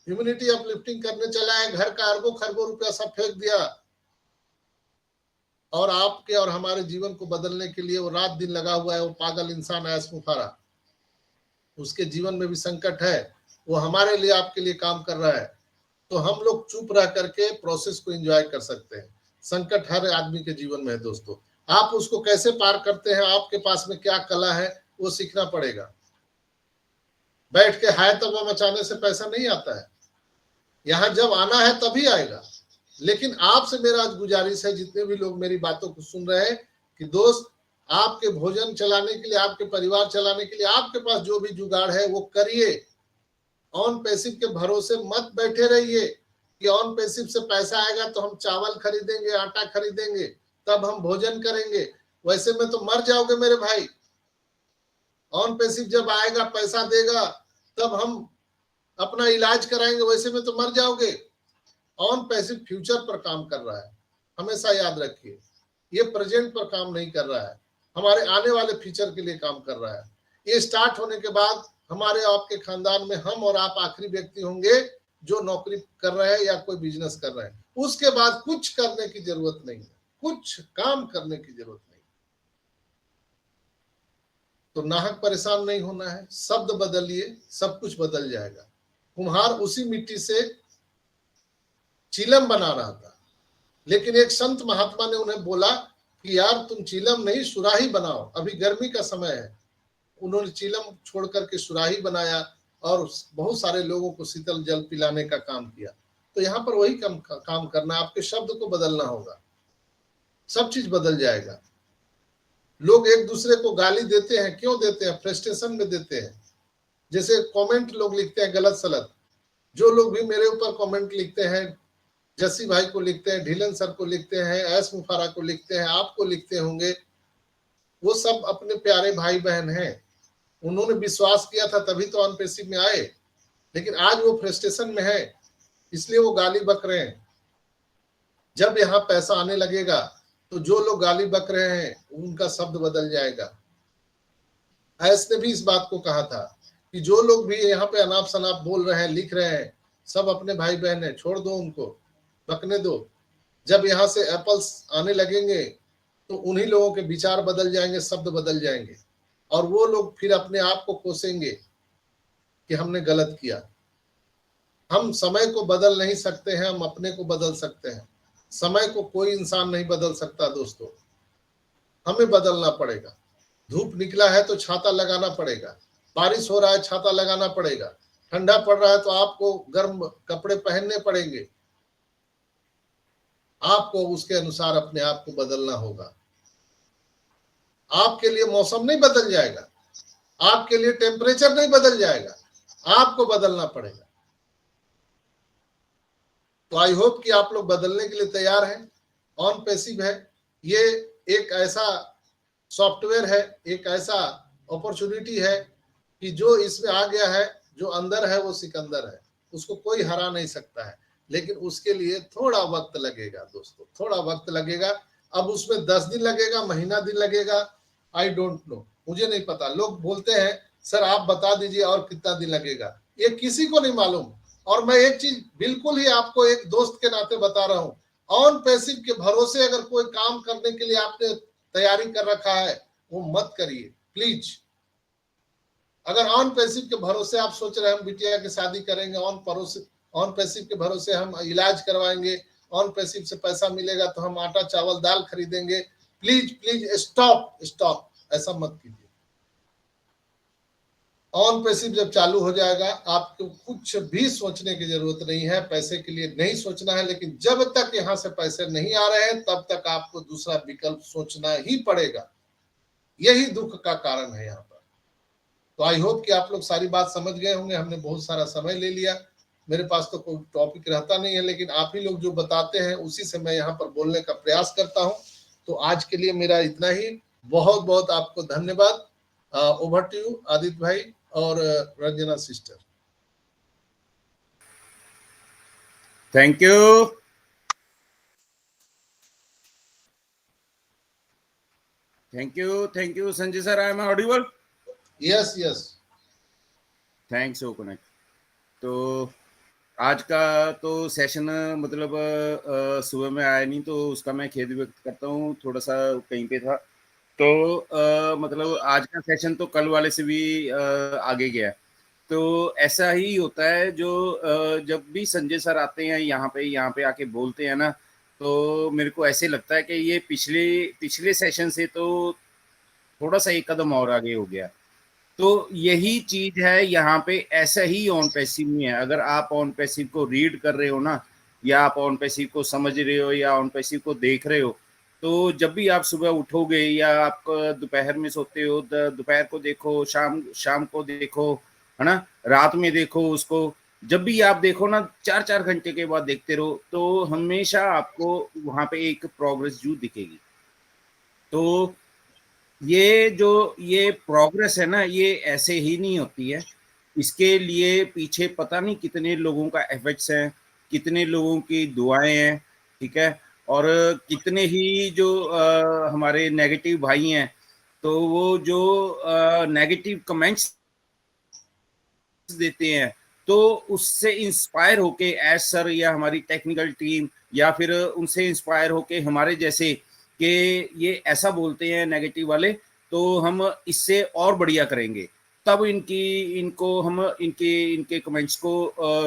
ह्यूमैनिटी अपलिफ्टिंग करने चला है, घर का अरबों खरबों रुपया सब फेंक दिया, और आपके और हमारे जीवन को बदलने के लिए वो रात दिन लगा हुआ है, वो पागल इंसान ऐश मुफारा, उसके जीवन में भी संकट है, वो हमारे लिए, आपके लिए काम कर रहा है। तो हम लोग चुप रह करके प्रोसेस को एंजॉय कर सकते हैं। संकट हर आदमी के जीवन में है दोस्तों, आप उसको कैसे पार करते हैं, आपके पास में क्या कला है, वो सीखना पड़ेगा। बैठ के हाय तबाह मचाने से पैसा नहीं आता है, यहाँ जब आना है तभी आएगा। लेकिन आपसे मेरा आज गुजारिश है, जितने भी लोग मेरी बातों को सुन रहे हैं, कि दोस्त, आपके भोजन चलाने के लिए, आपके परिवार चलाने के लिए आपके पास जो भी जुगाड़ है वो करिए। ऑन पैसिव के भरोसे मत बैठे रहिए कि ऑन पैसिव से पैसा आएगा तो हम चावल खरीदेंगे, आटा खरीदेंगे, तब हम भोजन करेंगे। वैसे में तो मर जाओगे मेरे भाई। ऑन पैसिव जब आएगा, पैसा देगा, तब हम अपना इलाज कराएंगे, वैसे में तो मर जाओगे। ऑन पैसिव फ्यूचर पर काम कर रहा है, हमेशा याद रखिए, ये प्रेजेंट पर काम नहीं कर रहा है। हमारे आने वाले फ्यूचर के लिए काम कर रहा है। ये स्टार्ट होने के बाद हमारे आपके खानदान में हम और आप आखिरी व्यक्ति होंगे जो नौकरी कर रहे हैं या कोई बिजनेस कर रहे हैं। उसके बाद कुछ करने की जरूरत नहीं है, कुछ काम करने की जरूरत नहीं। तो नाहक परेशान नहीं होना है, शब्द बदलिए, सब कुछ बदल जाएगा। कुम्हार उसी मिट्टी से चिलम बना रहा था, लेकिन एक संत महात्मा ने उन्हें बोला कि यार तुम चिलम नहीं सुराही बनाओ, अभी गर्मी का समय है। उन्होंने चिलम छोड़ करके सुराही बनाया और बहुत सारे लोगों को शीतल जल पिलाने का काम किया। तो यहाँ पर वही काम करना, आपके शब्द को बदलना होगा, सब चीज बदल जाएगा। लोग एक दूसरे को गाली देते हैं, क्यों देते हैं? फ्रस्ट्रेशन में देते हैं। जैसे कमेंट लोग लिखते हैं गलत सलत, जो लोग भी मेरे ऊपर कमेंट लिखते हैं, जसी भाई को लिखते हैं, ढीलन सर को लिखते हैं, एस मुफारा को लिखते हैं, आपको लिखते होंगे, वो सब अपने प्यारे भाई बहन हैं। उन्होंने विश्वास किया था तभी तो अनपेसिव में आए, लेकिन आज वो फ्रस्ट्रेशन में है, इसलिए वो गाली बक रहे हैं। जब यहाँ पैसा आने लगेगा तो जो लोग गाली बक रहे हैं उनका शब्द बदल जाएगा। ऐस ने भी इस बात को कहा था कि जो लोग भी यहाँ पे अनाप शनाप बोल रहे हैं, लिख रहे हैं, सब अपने भाई बहन है, छोड़ दो उनको, बकने दो। जब यहाँ से एप्पल्स आने लगेंगे तो उन्हीं लोगों के विचार बदल जाएंगे, शब्द बदल जाएंगे, और वो लोग फिर अपने आप को कोसेंगे कि हमने गलत किया। हम समय को बदल नहीं सकते हैं, हम अपने को बदल सकते हैं। समय को कोई इंसान नहीं बदल सकता दोस्तों, हमें बदलना पड़ेगा। धूप निकला है तो छाता लगाना पड़ेगा, बारिश हो रहा है छाता लगाना पड़ेगा, ठंडा पड़ रहा है तो आपको गर्म कपड़े पहनने पड़ेंगे। आपको उसके अनुसार अपने आप को बदलना होगा। आपके लिए मौसम नहीं बदल जाएगा, आपके लिए टेम्परेचर नहीं बदल जाएगा, आपको बदलना पड़ेगा। तो आई होप कि आप लोग बदलने के लिए तैयार हैं। ऑन पैसिव है, ये एक ऐसा सॉफ्टवेयर है, एक ऐसा अपॉर्चुनिटी है कि जो इसमें आ गया है, जो अंदर है वो सिकंदर है, उसको कोई हरा नहीं सकता है। लेकिन उसके लिए थोड़ा वक्त लगेगा दोस्तों, थोड़ा वक्त लगेगा। अब उसमें 10 दिन लगेगा, महीना दिन लगेगा, आई डोंट नो, मुझे नहीं पता। लोग बोलते हैं सर आप बता दीजिए और कितना दिन लगेगा, ये किसी को नहीं मालूम। और मैं एक चीज बिल्कुल ही आपको एक दोस्त के नाते बता रहा हूं, ऑन पैसिव के भरोसे अगर कोई काम करने के लिए आपने तैयारी कर रखा है वो मत करिए प्लीज। अगर ऑन पैसिव के भरोसे आप सोच रहे हैं हम बिटिया की शादी करेंगे, ऑन पैसिव के भरोसे हम इलाज करवाएंगे, ऑन पैसिव से पैसा मिलेगा तो हम आटा चावल दाल खरीदेंगे, प्लीज प्लीज स्टॉप स्टॉप, ऐसा मत कीजिए। ऑन पैसिव जब चालू हो जाएगा आपको कुछ भी सोचने की जरूरत नहीं है, पैसे के लिए नहीं सोचना है। लेकिन जब तक यहाँ से पैसे नहीं आ रहे हैं तब तक आपको दूसरा विकल्प सोचना ही पड़ेगा। यही दुख का कारण है यहाँ पर। तो आई होप कि आप लोग सारी बात समझ गए होंगे। हमने बहुत सारा समय ले लिया, मेरे पास तो कोई टॉपिक रहता नहीं है, लेकिन आप ही लोग जो बताते हैं उसी से मैं यहाँ पर बोलने का प्रयास करता हूँ। तो आज के लिए मेरा इतना ही, बहुत बहुत आपको धन्यवाद। ओवर टू यू आदित्य भाई और Ranjana sister. Thank you. Thank you Sanjay sir. I am audible? Yes yes, thanks for connect. तो आज का तो सेशन मतलब सुबह में आया नहीं, तो उसका मैं खेद व्यक्त करता हूँ, थोड़ा सा कहीं पे था। तो मतलब आज का सेशन तो कल वाले से भी आगे गया। तो ऐसा ही होता है, जो जब भी संजय सर आते हैं यहाँ पे आके बोलते हैं ना, तो मेरे को ऐसे लगता है कि ये पिछले सेशन से तो थोड़ा सा एक कदम और आगे हो गया। तो यही चीज है यहाँ पे, ऐसा ही ऑन पैसिव में है। अगर आप ऑन पैसिव को रीड कर रहे हो ना, या आप ऑन पैसिव को समझ रहे हो, या ऑन पैसिव को देख रहे हो, तो जब भी आप सुबह उठोगे या आप दोपहर में सोते हो, दोपहर को देखो, शाम को देखो, है ना, रात में देखो उसको, जब भी आप देखो ना, 4-4 घंटे के बाद देखते रहो, तो हमेशा आपको वहां पे एक प्रोग्रेस जो दिखेगी। तो ये प्रोग्रेस है ना, ये ऐसे ही नहीं होती है। इसके लिए पीछे पता नहीं कितने लोगों का एफर्ट्स है, कितने लोगों की दुआएं हैं, ठीक है, और कितने ही जो हमारे नेगेटिव भाई हैं, तो वो जो नेगेटिव कमेंट्स देते हैं तो उससे इंस्पायर होके एज सर या हमारी टेक्निकल टीम या फिर उनसे इंस्पायर होके हमारे जैसे कि ये ऐसा बोलते हैं नेगेटिव वाले, तो हम इससे और बढ़िया करेंगे, तब इनको हम इनके इनके कमेंट्स को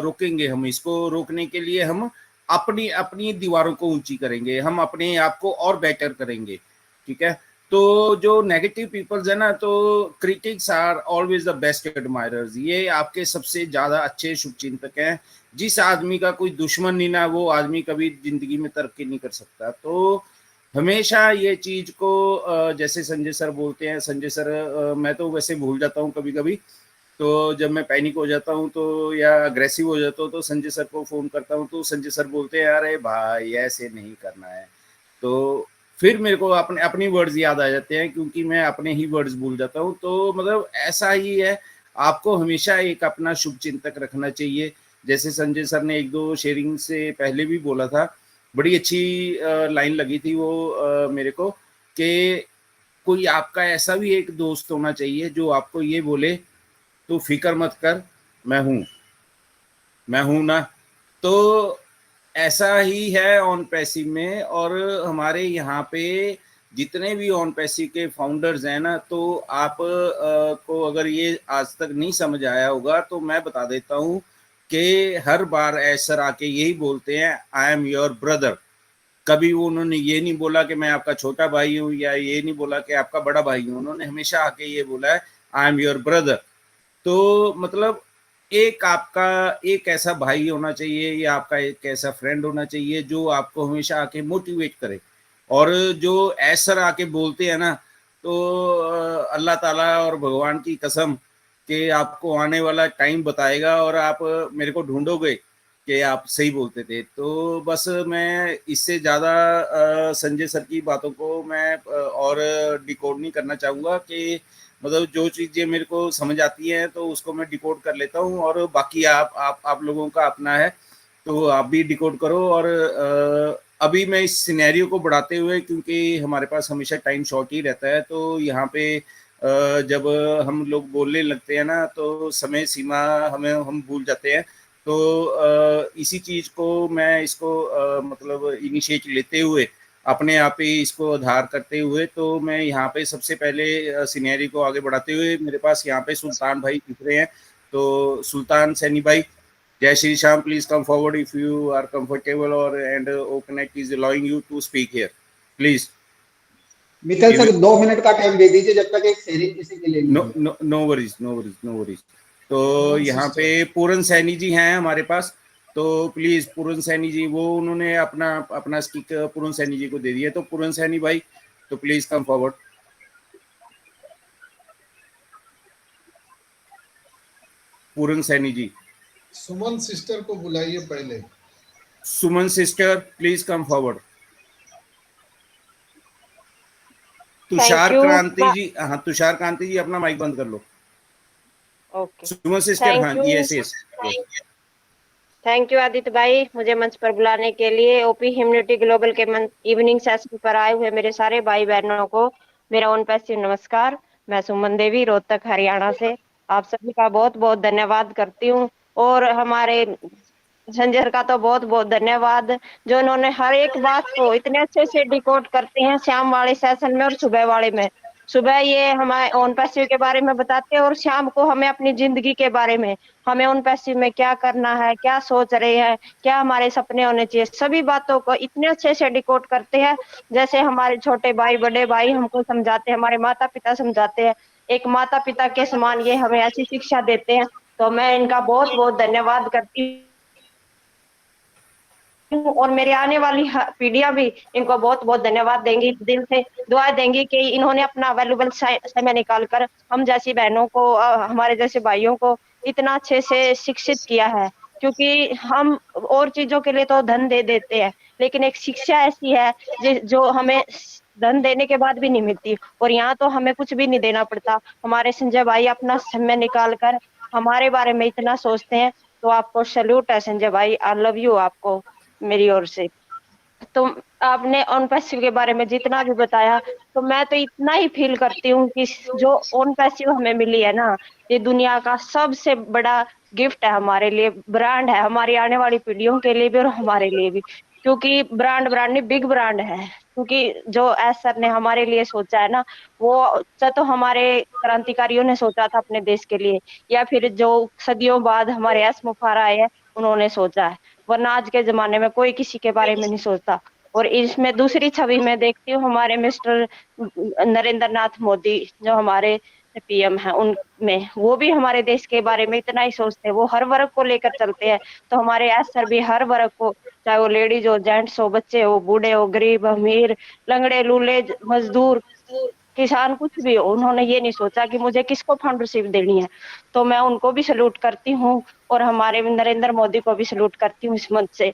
रोकेंगे। हम इसको रोकने के लिए हम अपनी अपनी दीवारों को ऊंची करेंगे, हम अपने आप को और बेटर करेंगे। ठीक है, तो जो नेगेटिव पीपल्स है ना, तो critics are always the best admirers, ये आपके सबसे ज्यादा अच्छे शुभचिंतक हैं। जिस आदमी का कोई दुश्मन नहीं ना, वो आदमी कभी जिंदगी में तरक्की नहीं कर सकता। तो हमेशा ये चीज को जैसे संजय सर बोलते हैं, संजय सर मैं तो वैसे भूल जाता हूँ कभी कभी, तो जब मैं पैनिक हो जाता हूँ तो या अग्रेसिव हो जाता हूँ तो संजय सर को फोन करता हूँ, तो संजय सर बोलते हैं अरे भाई ऐसे नहीं करना है। तो फिर मेरे को अपनी वर्ड्स याद आ जाते हैं, क्योंकि मैं अपने ही वर्ड्स भूल जाता हूँ। तो मतलब ऐसा ही है, आपको हमेशा एक अपना शुभ चिंतक रखना चाहिए। जैसे संजय सर ने 1-2 शेयरिंग से पहले भी बोला था, बड़ी अच्छी लाइन लगी थी वो मेरे को, कि कोई आपका ऐसा भी एक दोस्त होना चाहिए जो आपको ये बोले तू फिक्र मत कर, मैं हूं ना। तो ऐसा ही है ऑन पैसिव में। और हमारे यहाँ पे जितने भी ऑन पैसिव के फाउंडर्स हैं ना, तो आप को अगर ये आज तक नहीं समझ आया होगा तो मैं बता देता हूँ कि हर बार ऐसर आके यही बोलते हैं, आई एम योर ब्रदर। कभी उन्होंने ये नहीं बोला कि मैं आपका छोटा भाई हूँ, या ये नहीं बोला कि आपका बड़ा भाई हूँ, उन्होंने हमेशा आके ये बोला है आई एम योर ब्रदर। तो मतलब एक आपका एक ऐसा भाई होना चाहिए या आपका एक ऐसा फ्रेंड होना चाहिए जो आपको हमेशा आके मोटिवेट करे। और जो ऐसर आके बोलते हैं ना, तो अल्लाह ताला और भगवान की कसम कि आपको आने वाला टाइम बताएगा और आप मेरे को ढूंढोगे कि आप सही बोलते थे। तो बस मैं इससे ज़्यादा संजय सर की बातों को मैं और डिकोड नहीं करना चाहूँगा, कि मतलब जो चीज़ें मेरे को समझ आती हैं तो उसको मैं डिकोड कर लेता हूँ, और बाकी आप लोगों का अपना है तो आप भी डिकोड करो। और अभी मैं इस सिनेरियो को बढ़ाते हुए, क्योंकि हमारे पास हमेशा टाइम शॉर्ट ही रहता है, तो यहाँ पे जब हम लोग बोलने लगते हैं ना तो समय सीमा हम भूल जाते हैं। तो इसी चीज़ को मैं इसको मतलब इनिशिएट लेते हुए, अपने आप ही इसको आधार करते हुए, तो मैं यहाँ पे सबसे पहले सिनेरियो को आगे बढ़ाते हुए, मेरे पास यहाँ पे सुल्तान भाई दिख रहे हैं। तो सुल्तान सैनी भाई, जय Shri Shyam, please come forward if you are comfortable और and oconnect is allowing you to speak here, please. Mittal sir 2 minute का टाइम दे दीजिए जब तक एक शेयरिंग किसी के लिए no no no worries, no worries, no worries. तो यहाँ पे पूरन सैनी जी हैं हमारे पास, तो प्लीज पूरन सैनी जी, वो उन्होंने अपना स्टिक पूरन सैनी जी को दे दिया। तो पूरन सैनी भाई, तो please come forward. Puran Saini ji. Suman sister को बुलाइए पहले। Suman sister please come forward. Tushar Kranti ji, हाँ तुषार क्रांति जी अपना माइक बंद कर लो। ओके, सुमन सिस्टर, हाँ yes yes. Thank you Aditya भाई, मुझे मंच पर बुलाने के लिए। ओपी ह्यूमैनिटी ग्लोबल के इवनिंग सेशन पर आए हुए मेरे सारे भाई बहनों को मेरा ओन पैसिव नमस्कार। मैं सुमन देवी, रोहतक हरियाणा से आप सभी का बहुत बहुत धन्यवाद करती हूँ। और हमारे संजय का तो बहुत बहुत धन्यवाद, जो इन्होंने हर एक बात को इतने अच्छे से डिकोड करते हैं, शाम वाले सेशन में और सुबह वाले में। सुबह ये हमारे ऑन पैसिव के बारे में बताते हैं और शाम को हमें अपनी जिंदगी के बारे में, हमें ऑन पैसिव में क्या करना है, क्या सोच रहे हैं, क्या हमारे सपने होने चाहिए, सभी बातों को इतने अच्छे से डिकोड करते हैं जैसे हमारे छोटे भाई बड़े भाई हमको समझाते हैं, हमारे माता पिता समझाते हैं। एक माता पिता के समान ये हमें ऐसी शिक्षा देते हैं। तो मैं इनका बहुत बहुत धन्यवाद करती हूँ और मेरी आने वाली पीढ़ियां भी इनको बहुत बहुत धन्यवाद देंगी, दिल से दुआ देंगी कि इन्होंने अपना वैल्यूबल समय निकालकर हम जैसी बहनों को, हमारे जैसे भाइयों को इतना अच्छे से शिक्षित किया है। क्योंकि हम और चीजों के लिए तो धन दे देते हैं, लेकिन एक शिक्षा ऐसी है जो हमें धन देने के बाद भी नहीं मिलती, और यहाँ तो हमें कुछ भी नहीं देना पड़ता। हमारे संजय भाई अपना समय निकाल कर हमारे बारे में इतना सोचते हैं, तो आपको सैल्यूट है संजय भाई, आई लव यू आपको मेरी ओर से। तो आपने ऑन पैसिव के बारे में जितना भी बताया, तो मैं तो इतना ही फील करती हूँ कि जो ऑन पैसिव हमें मिली है ना, ये दुनिया का सबसे बड़ा गिफ्ट है हमारे लिए, ब्रांड है हमारी आने वाली पीढ़ियों के लिए भी और हमारे लिए भी। क्योंकि ब्रांड ब्रांड नहीं, बिग ब्रांड है। क्योंकि जो एस सर ने हमारे लिए सोचा है ना, वो तो हमारे क्रांतिकारियों ने सोचा था अपने देश के लिए, या फिर जो सदियों बाद हमारे एस मुफारा आए हैं, उन्होंने सोचा है। वरना आज के ज़माने में कोई किसी के बारे में नहीं सोचता। और इसमें दूसरी छवि मैं देखती हूँ हमारे मिस्टर नरेंद्र नाथ मोदी, जो हमारे पीएम हैं, उनमें वो भी हमारे देश के बारे में इतना ही सोचते हैं, वो हर वर्ग को लेकर चलते हैं। तो हमारे एस सर भी हर वर्ग को, चाहे वो लेडीज हो, जेंट्स हो, बच्चे हो, बूढ़े हो, गरीब, अमीर, लंगड़े, लूले, मजदूर, किसान, कुछ भी हो, उन्होंने ये नहीं सोचा कि मुझे किसको फंड रिसीव देनी है। तो मैं उनको भी सैल्यूट करती हूँ और हमारे नरेंद्र मोदी को भी सैल्यूट करती हूँ इस मंच से।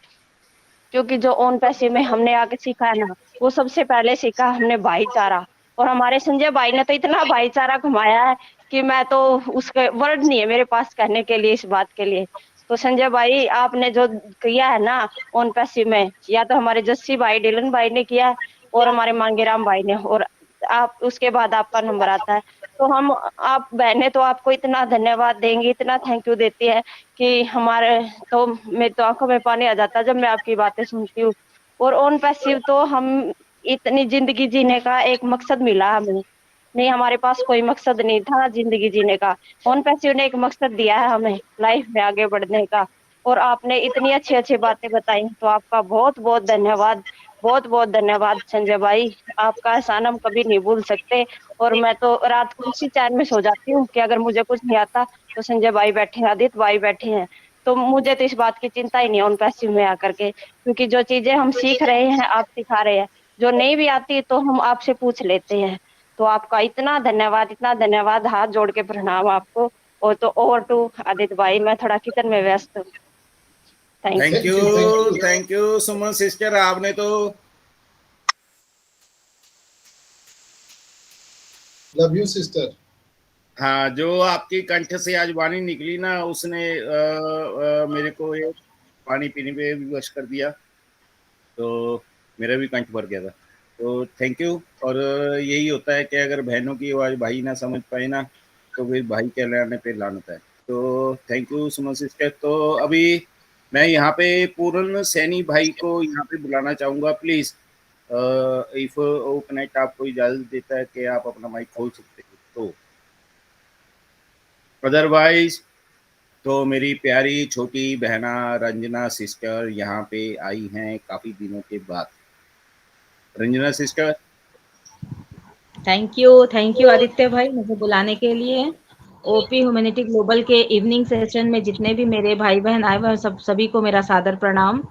क्योंकि जो ओन पैसे में हमने आगे सीखा है ना, वो सबसे पहले सीखा हमने भाईचारा। और हमारे संजय भाई ने तो इतना भाईचारा घुमाया है कि मैं तो उसके वर्ड नहीं है मेरे पास कहने के लिए इस बात के लिए। तो संजय भाई, आपने जो किया है ना ओन पैसे में, या तो हमारे जस्सी भाई, डिलन भाई ने किया है, और हमारे मांगेराम भाई ने, और आप उसके बाद आपका नंबर आता है। तो हम, आप बहनें तो आपको इतना धन्यवाद देंगी, इतना थैंक यू देती है कि हमारे, तो मेरी तो आंखों में पानी आ जाता है जब मैं आपकी बातें सुनती हूँ। और ऑन पैसिव तो हम, इतनी जिंदगी जीने का एक मकसद मिला हमें। नहीं, हमारे पास कोई मकसद नहीं था जिंदगी जीने का। ऑन पैसिव ने एक मकसद दिया है हमें लाइफ में आगे बढ़ने का। और आपने इतनी अच्छी अच्छी बातें बताई, तो आपका बहुत बहुत धन्यवाद। बहुत बहुत धन्यवाद संजय भाई, आपका एहसान हम कभी नहीं भूल सकते। और मैं तो रात को इसी चैन में सो जाती हूँ कि अगर मुझे कुछ नहीं आता तो संजय भाई बैठे हैं, आदित्य भाई बैठे हैं, तो मुझे तो इस बात की चिंता ही नहीं है उन पैसिव में आकर के। क्योंकि जो चीजें हम सीख रहे हैं, आप सिखा रहे हैं, जो नहीं भी आती तो हम आपसे पूछ लेते हैं। तो आपका इतना धन्यवाद, इतना धन्यवाद, हाथ जोड़ के प्रणाम आपको। और तो ओवर टू आदित्य भाई, मैं थोड़ा किचन में व्यस्त हूँ। Thank you. Thank you Suman sister, आपने तो लव यू सिस्टर। हाँ, जो आपकी कंठ से आज वाणी निकली ना, उसने मेरे को ये पानी पीने पे विवश कर दिया, तो मेरा भी कंठ भर गया था। तो थैंक यू। और यही होता है कि अगर बहनों की आवाज़ भाई ना समझ पाए ना, तो फिर भाई कहलाने पे लानत है। तो थैंक यू सुमन सिस्टर। तो अभी मैं यहाँ पे पूर्ण सैनी भाई को यहाँ पे बुलाना चाहूँगा, प्लीज़। इफ कनेक्ट आपको इजाज़त देता है कि आप अपना माइक खोल सकते हैं, तो अदरवाइज तो मेरी प्यारी छोटी बहना रंजना सिस्टर यहाँ पे आई हैं काफ़ी दिनों के बाद। Ranjana sister. Thank you Aditya भाई मुझे बुलाने के लिए। ओपी ह्यूमैनिटी ग्लोबल के इवनिंग सेशन में जितने भी मेरे भाई बहन आए हुए सभी को मेरा सादर प्रणाम।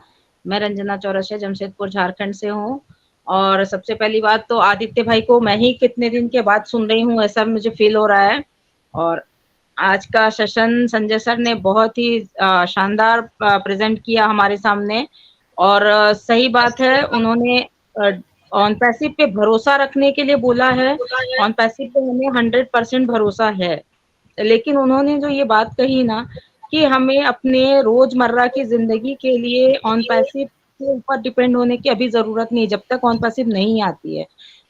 मैं रंजना चौरसिया जमशेदपुर झारखंड से हूँ। और सबसे पहली बात तो आदित्य भाई को मैं ही कितने दिन के बाद सुन रही हूँ, ऐसा मुझे फील हो रहा है। और आज का सेशन संजय सर ने बहुत ही शानदार प्रेजेंट किया हमारे सामने। और सही बात है, उन्होंने ऑन पैसिव पे भरोसा रखने के लिए बोला है। ऑन पैसिव पे हमें 100% भरोसा है, लेकिन उन्होंने जो ये बात कही ना कि हमें अपने रोजमर्रा की जिंदगी के लिए ऑन पैसिव के ऊपर डिपेंड होने की अभी जरूरत नहीं, जब तक ऑन पैसिव नहीं आती है।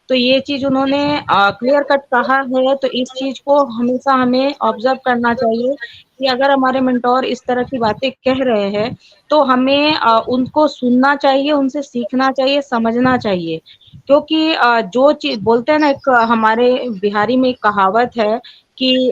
तो ये चीज उन्होंने क्लियर कट कहा है। तो इस चीज को हमेशा हमें ऑब्जर्व करना चाहिए कि अगर हमारे मेंटोर इस तरह की बातें कह रहे हैं तो हमें उनको सुनना चाहिए, उनसे सीखना चाहिए, समझना चाहिए। क्योंकि जो चीज बोलते हैं ना, एक हमारे बिहारी में एक कहावत है कि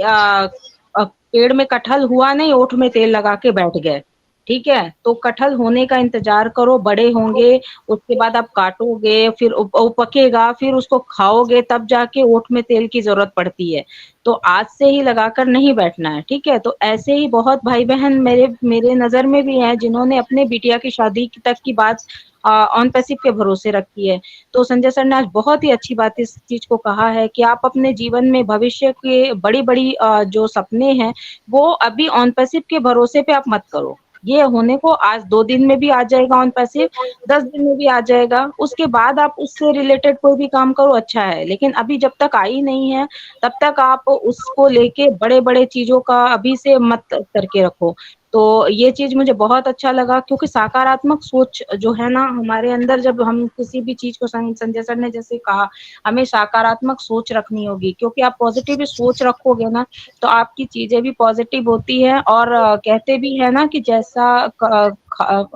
पेड़ में कटहल हुआ नहीं, ओठ में तेल लगा के बैठ गए। ठीक है, तो कटहल होने का इंतजार करो, बड़े होंगे, उसके बाद आप काटोगे, फिर वो पकेगा, फिर उसको खाओगे, तब जाके ओठ में तेल की जरूरत पड़ती है। तो आज से ही लगाकर नहीं बैठना है। ठीक है, तो ऐसे ही बहुत भाई बहन मेरे नजर में भी हैं जिन्होंने अपने बिटिया की शादी तक की बात ऑन पैसिव के भरोसे रखी है। तो संजय सर ने आज बहुत ही अच्छी बात इस चीज को कहा है कि आप अपने जीवन में भविष्य के बड़ी बड़ी जो सपने हैं वो अभी ऑन पैसिव के भरोसे पे आप मत करो। ये होने को आज 2 दिन में भी आ जाएगा ऑन पैसिव, 10 दिन में भी आ जाएगा, उसके बाद आप उससे रिलेटेड कोई भी काम करो, अच्छा है। लेकिन अभी जब तक आई नहीं है तब तक आप उसको लेके बड़े बड़े चीजों का अभी से मत करके रखो। तो ये चीज मुझे बहुत अच्छा लगा, क्योंकि सकारात्मक सोच जो है ना हमारे अंदर, जब हम किसी भी चीज को, संजय सर ने जैसे कहा, हमें सकारात्मक सोच रखनी होगी, क्योंकि आप पॉजिटिव सोच रखोगे ना तो आपकी चीजें भी पॉजिटिव होती है। और कहते भी है ना कि जैसा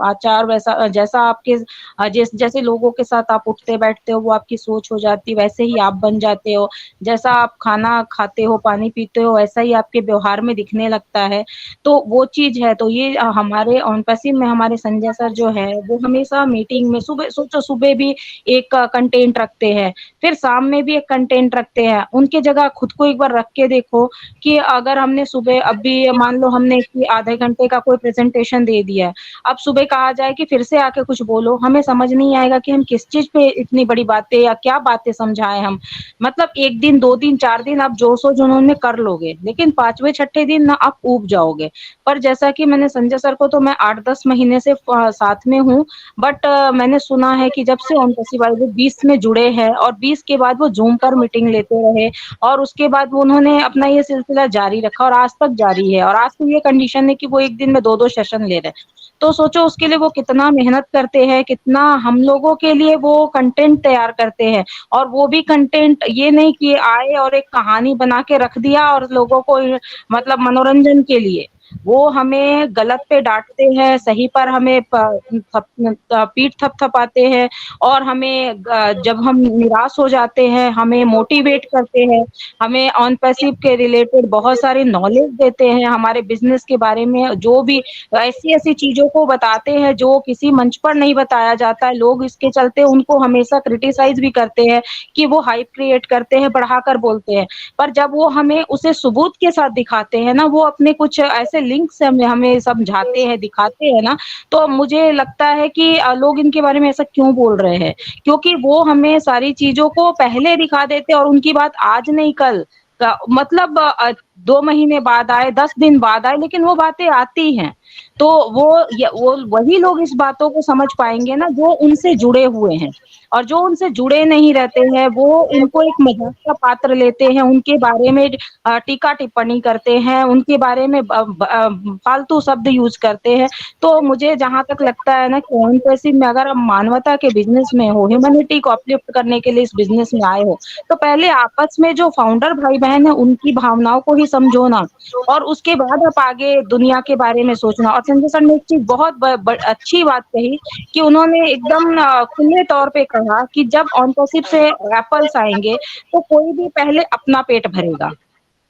आचार वैसा, जैसा आपके जैसे लोगों के साथ आप उठते बैठते हो वो आपकी सोच हो जाती, वैसे ही आप बन जाते हो। जैसा आप खाना खाते हो, पानी पीते हो, वैसा ही आपके व्यवहार में दिखने लगता है। तो वो चीज है। तो ये हमारे ऑन पैसिव में हमारे संजय सर जो है वो हमेशा मीटिंग में, सुबह सोचो, सुबह भी एक कंटेंट रखते हैं, फिर शाम में भी एक कंटेंट रखते हैं। उनके जगह खुद को एक बार रख के देखो कि अगर हमने सुबह, अभी मान लो हमने आधे घंटे का कोई प्रेजेंटेशन दे दिया है, अब सुबह कहा जाए कि फिर से आके कुछ बोलो, हमें समझ नहीं आएगा कि हम किस चीज पे इतनी बड़ी बातें या क्या बातें समझाएं हम। मतलब 1 दिन 2 दिन 4 दिन आप जोशो जुनून में कर लोगे, लेकिन 5वें 6ठे दिन ना आप ऊब जाओगे। पर जैसा कि मैंने संजय सर को, तो मैं 8-10 महीने से साथ में हूँ, बट मैंने सुना है कि जब से ऑन पैसिव वाले 20 में जुड़े हैं और 20 के बाद वो जूम पर मीटिंग लेते रहे, और उसके बाद वो उन्होंने अपना ये सिलसिला जारी रखा और आज तक जारी है। और आज तो ये कंडीशन है कि वो एक दिन में 2-2 सेशन ले रहे हैं। तो सोचो उसके लिए वो कितना मेहनत करते हैं, कितना हम लोगों के लिए वो कंटेंट तैयार करते हैं। और वो भी कंटेंट ये नहीं कि आए और एक कहानी बना के रख दिया और लोगों को मतलब मनोरंजन के लिए। वो हमें गलत पे डांटते हैं, सही पर हमें पीठ थपथपाते हैं, और हमें जब हम निराश हो जाते हैं हमें मोटिवेट करते हैं, हमें ऑन पैसिव के रिलेटेड बहुत सारी नॉलेज देते हैं, हमारे बिजनेस के बारे में जो भी ऐसी ऐसी चीजों को बताते हैं जो किसी मंच पर नहीं बताया जाता है। लोग इसके चलते उनको हमेशा क्रिटिसाइज भी करते हैं कि वो हाइप क्रिएट करते हैं, बढ़ाकर बोलते हैं। पर जब वो हमें उसे सबूत के साथ दिखाते हैं ना, वो अपने कुछ ऐसे लिंक से हमें समझाते हैं, दिखाते हैं ना, तो मुझे लगता है कि लोग इनके बारे में ऐसा क्यों बोल रहे हैं, क्योंकि वो हमें सारी चीजों को पहले दिखा देते हैं और उनकी बात आज नहीं कल मतलब 2 महीने बाद आए, 10 दिन बाद आए, लेकिन वो बातें आती हैं। तो वो वही लोग इस बातों को समझ पाएंगे ना जो उनसे जुड़े हुए हैं, और जो उनसे जुड़े नहीं रहते हैं वो उनको एक मजाक का पात्र लेते हैं, उनके बारे में टीका टिप्पणी करते हैं, उनके बारे में फालतू शब्द यूज करते हैं। तो मुझे जहां तक लगता है ना कि ऑन पैसिव में अगर आप मानवता के बिजनेस में हो, ह्यूमैनिटी को अपलिफ्ट करने के लिए इस बिजनेस में आए हो, तो पहले आपस में जो फाउंडर भाई बहन है उनकी भावनाओं को ही समझो ना, और उसके बाद आप आगे दुनिया के बारे में सोचना। और संजय सर ने एक चीज बहुत अच्छी बात कही कि उन्होंने एकदम खुले तौर पे कहा कि जब ऑन पैसिव से एप्पल्स आएंगे तो कोई भी पहले अपना पेट भरेगा।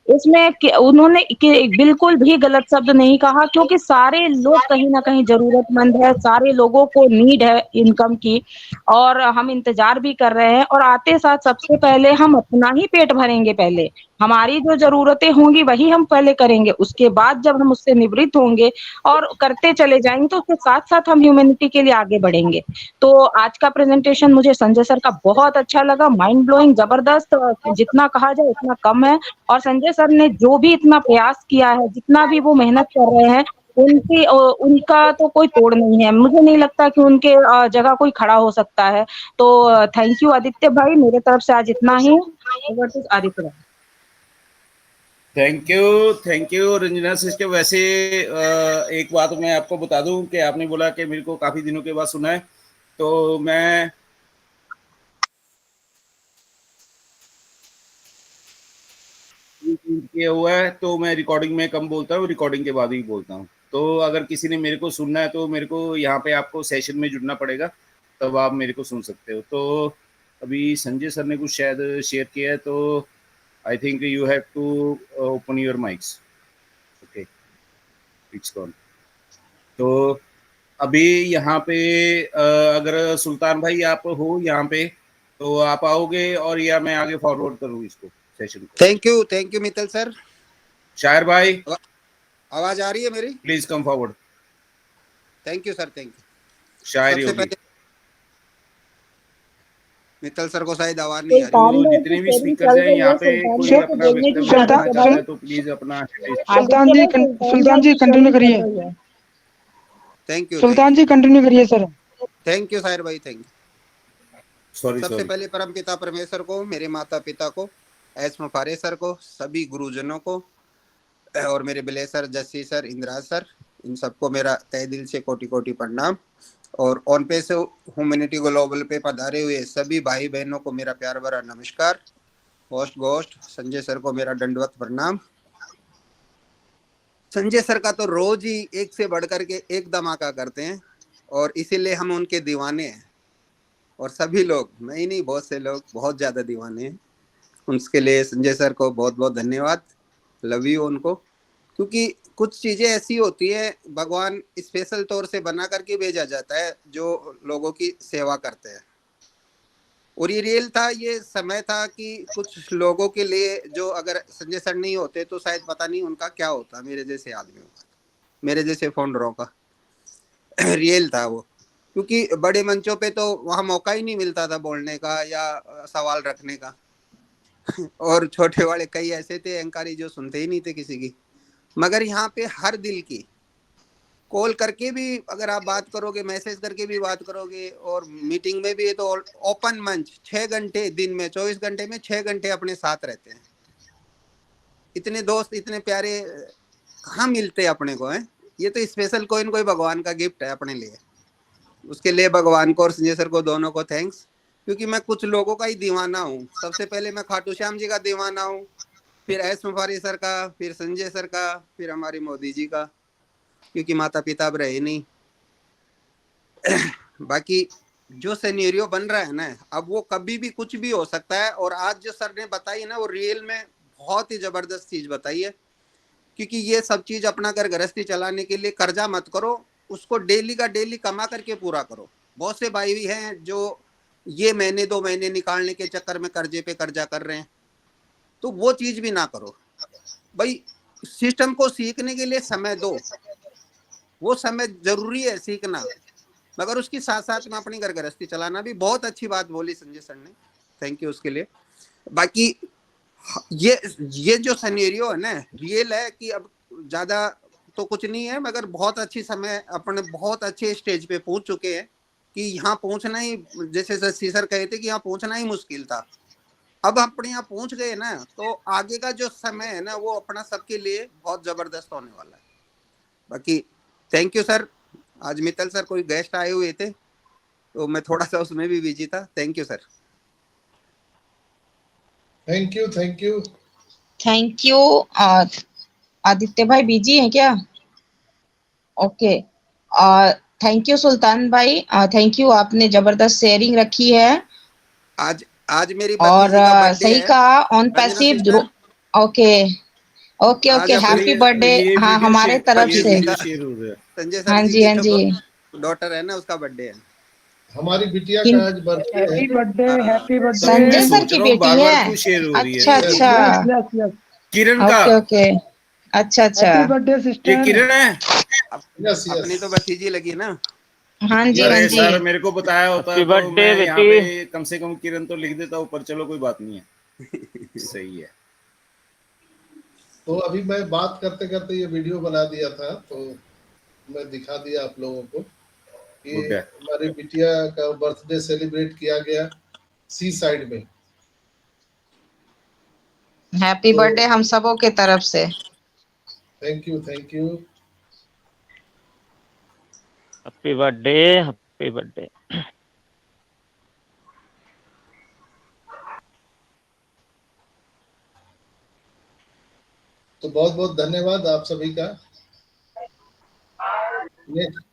इसमें उन्होंने बिल्कुल भी गलत शब्द नहीं कहा, क्योंकि सारे लोग कहीं ना कहीं जरूरतमंद है, सारे लोगों को नीड है इनकम की, और हम इंतजार भी कर रहे हैं। और आते साथ सबसे पहले हम अपना ही पेट भरेंगे, पहले हमारी जो जरूरतें होंगी वही हम पहले करेंगे, उसके बाद जब हम उससे निवृत्त होंगे और करते चले जाएंगे तो उसके साथ साथ हम ह्यूमैनिटी के लिए आगे बढ़ेंगे। तो आज का प्रेजेंटेशन मुझे संजय सर का बहुत अच्छा लगा, माइंड ब्लोइंग, जबरदस्त, जितना कहा जाए उतना कम है। और संजय सर ने जो भी इतना प्रयास किया है, जितना भी वो मेहनत कर रहे हैं, उनका तो कोई तोड़ नहीं है। मुझे नहीं लगता कि उनके जगह कोई खड़ा हो सकता है। तो थैंक यू आदित्य भाई, मेरे तरफ से आज इतना ही। ओवर टू आदित्य भाई। Thank you Ranjana sister. वैसे एक बात मैं आपको बता दूं कि आपने बोला कि मेरे को काफी दिनों के बाद सुना है, तो मैं किया हुआ है, तो मैं रिकॉर्डिंग में कम बोलता हूँ, रिकॉर्डिंग के बाद ही बोलता हूँ। तो अगर किसी ने मेरे को सुनना है तो मेरे को यहाँ पे आपको सेशन में जुड़ना पड़ेगा, तब आप मेरे को सुन सकते हो। तो अभी संजय सर ने कुछ शायद शेयर किया है, तो I think you have to open your mics. Okay, it's gone. तो अभी यहाँ पे अगर सुल्तान भाई आप हो यहाँ पे तो आप आओगे, और या मैं आगे फॉरवर्ड करूँ इसको सेशन को? Thank you Mittal sir. शायर भाई, आवाज आ रही है मेरी? Please come forward. Thank you sir, thank you. शायरी सबसे होगी। पहले मित्तल सर को शायद आवाज नहीं आ रही। तो जितने भी स्पीकर हैं यहाँ पे, कोई अपना वक्तव्य देना चाहता है तो प्लीज अपना। सुल्तान जी कंटिन्यू करिए। Thank you Sultan ji continue करिए सर। थैंक यू शायर भाई, थैंक यू। सॉरी सबसे पहले परम पिता परमेश्वर को, मेरे माता पिता को, एस मुफारे सर को, सभी गुरुजनों को, और मेरे बिले सर, जस्सी सर, इंदिराज सर, इन सबको मेरा तहे दिल से कोटि कोटि प्रणाम। और ऑन पे से ह्यूमैनिटी ग्लोबल पे पधारे हुए सभी भाई बहनों को मेरा प्यार भरा नमस्कार। होस्ट गोस्ट संजय सर को मेरा दंडवत प्रणाम। संजय सर का तो रोज ही एक से बढ़कर के एक धमाका करते हैं और इसीलिए हम उनके दीवाने हैं। और सभी लोग, मैं ही नहीं, बहुत से लोग बहुत ज्यादा दीवाने हैं। उसके लिए संजय सर को बहुत बहुत धन्यवाद, लव यू उनको। क्योंकि कुछ चीजें ऐसी होती है भगवान स्पेशल तौर से बना करके भेजा जाता है जो लोगों की सेवा करते हैं। और ये रियल था, ये समय था कि कुछ लोगों के लिए जो अगर संजय सर नहीं होते तो शायद पता नहीं उनका क्या होता, मेरे जैसे आदमियों का, मेरे जैसे फाउंडरों का। रियल था वो, क्योंकि बड़े मंचों पे तो वहाँ मौका ही नहीं मिलता था बोलने का या सवाल रखने का। और छोटे वाले कई ऐसे थे अहंकारी जो सुनते ही नहीं थे किसी की। मगर यहाँ पे हर दिल की कॉल करके भी अगर आप बात करोगे, मैसेज करके भी बात करोगे, और मीटिंग में भी तो ओपन मंच 6 घंटे दिन में, 24 घंटे में 6 घंटे अपने साथ रहते हैं। इतने दोस्त इतने प्यारे कहाँ मिलते अपने को हैं। ये तो स्पेशल कोई न कोई भगवान का गिफ्ट है अपने लिए। उसके लिए भगवान को और संजय सर को दोनों को थैंक्स। क्योंकि मैं कुछ लोगों का ही दीवाना हूँ। सबसे पहले मैं खाटू श्याम जी का दीवाना हूँ, फिर एस मुफारी सर का, फिर संजय सर का, फिर हमारी मोदी जी का, क्योंकि माता पिता अब रहे नहीं। बाकी जो सिनेरियो बन रहा है ना, अब वो कभी भी कुछ भी हो सकता है। और आज जो सर ने बताई ना, वो रियल में बहुत ही जबरदस्त चीज बताई है। क्योंकि ये सब चीज अपना घर गृहस्थी चलाने के लिए कर्जा मत करो, उसको डेली का डेली कमा करके पूरा करो। बहुत से भाई भी हैं जो ये महीने 2 महीने निकालने के चक्कर में कर्जे पे कर्जा कर रहे हैं, तो वो चीज भी ना करो भाई। सिस्टम को सीखने के लिए समय दो, वो समय जरूरी है सीखना, मगर उसके साथ साथ में अपनी घर गृहस्थी चलाना भी। बहुत अच्छी बात बोली संजय सर ने, थैंक यू उसके लिए। बाकी ये जो सिनेरियो है ना, रियल है कि अब ज्यादा तो कुछ नहीं है, मगर बहुत अच्छी समय अपने बहुत अच्छे स्टेज पे पहुंच चुके हैं कि यहाँ पहुंचना ही, जैसे सर कहे थे कि यहाँ पहुंचना ही मुश्किल था। अब अपने यहाँ पहुंच गए ना, तो आगे का जो समय है ना, वो अपना सबके लिए बहुत जबरदस्त होने वाला है। बाकी थैंक यू सर। आज मित्तल सर कोई गेस्ट आए हुए थे तो मैं थोड़ा सा उसमें भी बिजी था। Thank you sir. Thank you, thank you. Thank you. Aditya भाई बिजी हैं क्या? ओके, थैंक यू सुल्तान भाई, थैंक यू, आपने जबरदस्त शेयरिंग रखी है। आज मेरी और भतीजी का बर्थडे सही है, कहा, on Ranjana passive. Sister. Okay okay आज ओके, अपने हैप्पी बर्थडे। ये हाँ, वीडियो हमारे तरफ ये से। भतीजी वीडियो का, शेयर हो रहा है। संजय सर हाँ जी जी, की हाँ जो जी। डॉटर है ना, उसका बर्थडे है। हमारी बिटिया किन का आज बर्थडे है। हैप्पी बर्थडे, हाँ, हैप्पी तभी बर्थडे। मैं संजय सर सोच की रहा हूँ बेटी बार बार है? क्यों शेयर हो रही है। अच्छा यस, अच्छा, यस यस यस। किरण का, ओके ओके, अच्छा अच्छा। हैप्पी बर्थडे ये सिस्टर। किरण है। यस, अपनी यस। तो भतीजी लगी ना। हाँ जी, हाँ अरे जी। सर, मेरे को बताया होता हैप्पी तो बर्थडे मैं यहाँ बेटी। पे कम से कम किरण तो लिख देता ऊपर। चलो कोई बात नहीं है, सही है। तो अभी मैं बात करते करते ये वीडियो बना दिया था, तो मैं दिखा दिया आप लोगों को कि गुड है। हमारी बिटिया का बर्थडे सेलिब्रेट किया गया सी साइड में। हैप्पी तो बर्थडे हम सबों के तरफ से। Thank you, thank you. Happy birthday, happy birthday. तो बहुत बहुत धन्यवाद आप सभी का। नेक्स्ट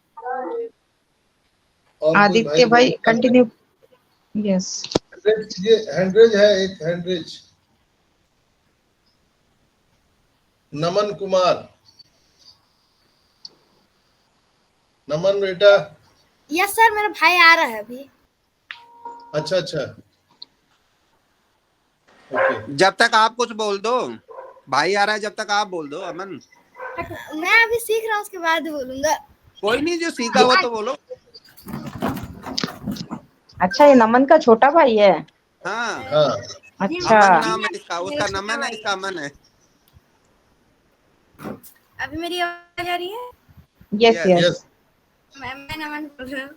और कोई आदित्य भाई कंटिन्यू। यस। ये हैंडरेज है, एक हैंडरेज। नमन कुमार, नमन बेटा। यस सर, मेरा भाई आ रहा है अभी। अच्छा अच्छा, ओके। जब तक आप कुछ बोल दो, भाई आ रहा है, जब तक आप बोल दो अमन। मैं अभी सीख रहा हूँ, उसके बाद बोलूंगा। कोई नहीं, जो सीखा वो तो बोलो। अच्छा, ये नमन का छोटा भाई है? हाँ, हाँ, अच्छा। अमन नाम है इसका, उसका नमन है, इसका अमन है। अभी मेरी आवाज आ रही है? Yes Yes. यस। यस। मैं नमन बोल रहा हूँ।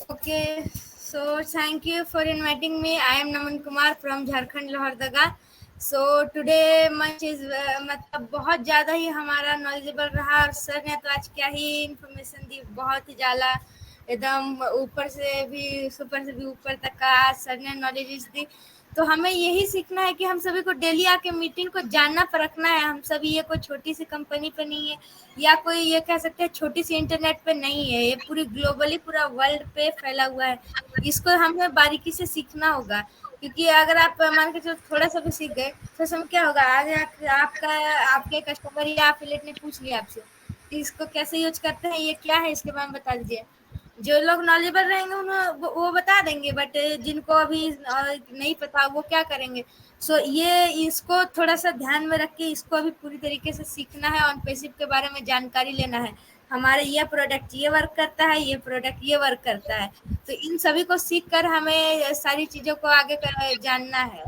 Okay, so thank you for inviting me. I am Naman Kumar from Jharkhand, Lohardaga. So today मंच इज मतलब बहुत ज़्यादा ही हमारा नॉलेजेबल रहा। और सर ने तो आज क्या ही इंफॉर्मेशन दी, बहुत ही ज़्यादा एकदम ऊपर से भी ऊपर तक का सर ने नॉलेज दी। तो हमें यही सीखना है कि हम सभी को डेली आके मीटिंग को जानना परखना है। हम सभी ये कोई छोटी सी कंपनी पे नहीं है, या कोई ये कह सकते हैं छोटी सी इंटरनेट पे नहीं है, ये पूरी ग्लोबली पूरा वर्ल्ड पे फैला हुआ है। इसको हमें बारीकी से सीखना होगा, क्योंकि अगर आप मान के चलो थोड़ा सा भी सीख गए तो समय क्या होगा, आज आपके कस्टमर या एफिलिएट ने पूछ लिया आपसे कि इसको कैसे यूज करते हैं, ये क्या है, इसके बारे में बता दीजिए। जो लोग नॉलेजेबल रहेंगे उन्हें वो बता देंगे, बट जिनको अभी नहीं पता वो क्या करेंगे। सो ये इसको थोड़ा सा ध्यान में रख के इसको अभी पूरी तरीके से सीखना है, ऑन पैसिव के बारे में जानकारी लेना है। हमारे ये प्रोडक्ट ये वर्क करता है, ये प्रोडक्ट ये वर्क करता है, तो इन सभी को सीख कर हमें सारी चीज़ों को आगे जानना है।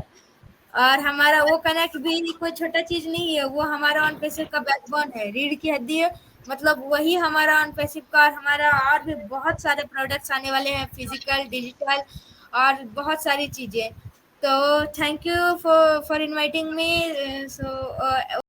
और हमारा वो कनेक्ट भी कोई छोटा चीज नहीं है, वो हमारा ऑन पैसिव का बैकबोन है, रीढ़ की हड्डी है। मतलब वही हमारा ऑन पैसिव का, और हमारा और भी बहुत सारे प्रोडक्ट्स आने वाले हैं, फिजिकल, डिजिटल और बहुत सारी चीजें। तो thank you for inviting me. So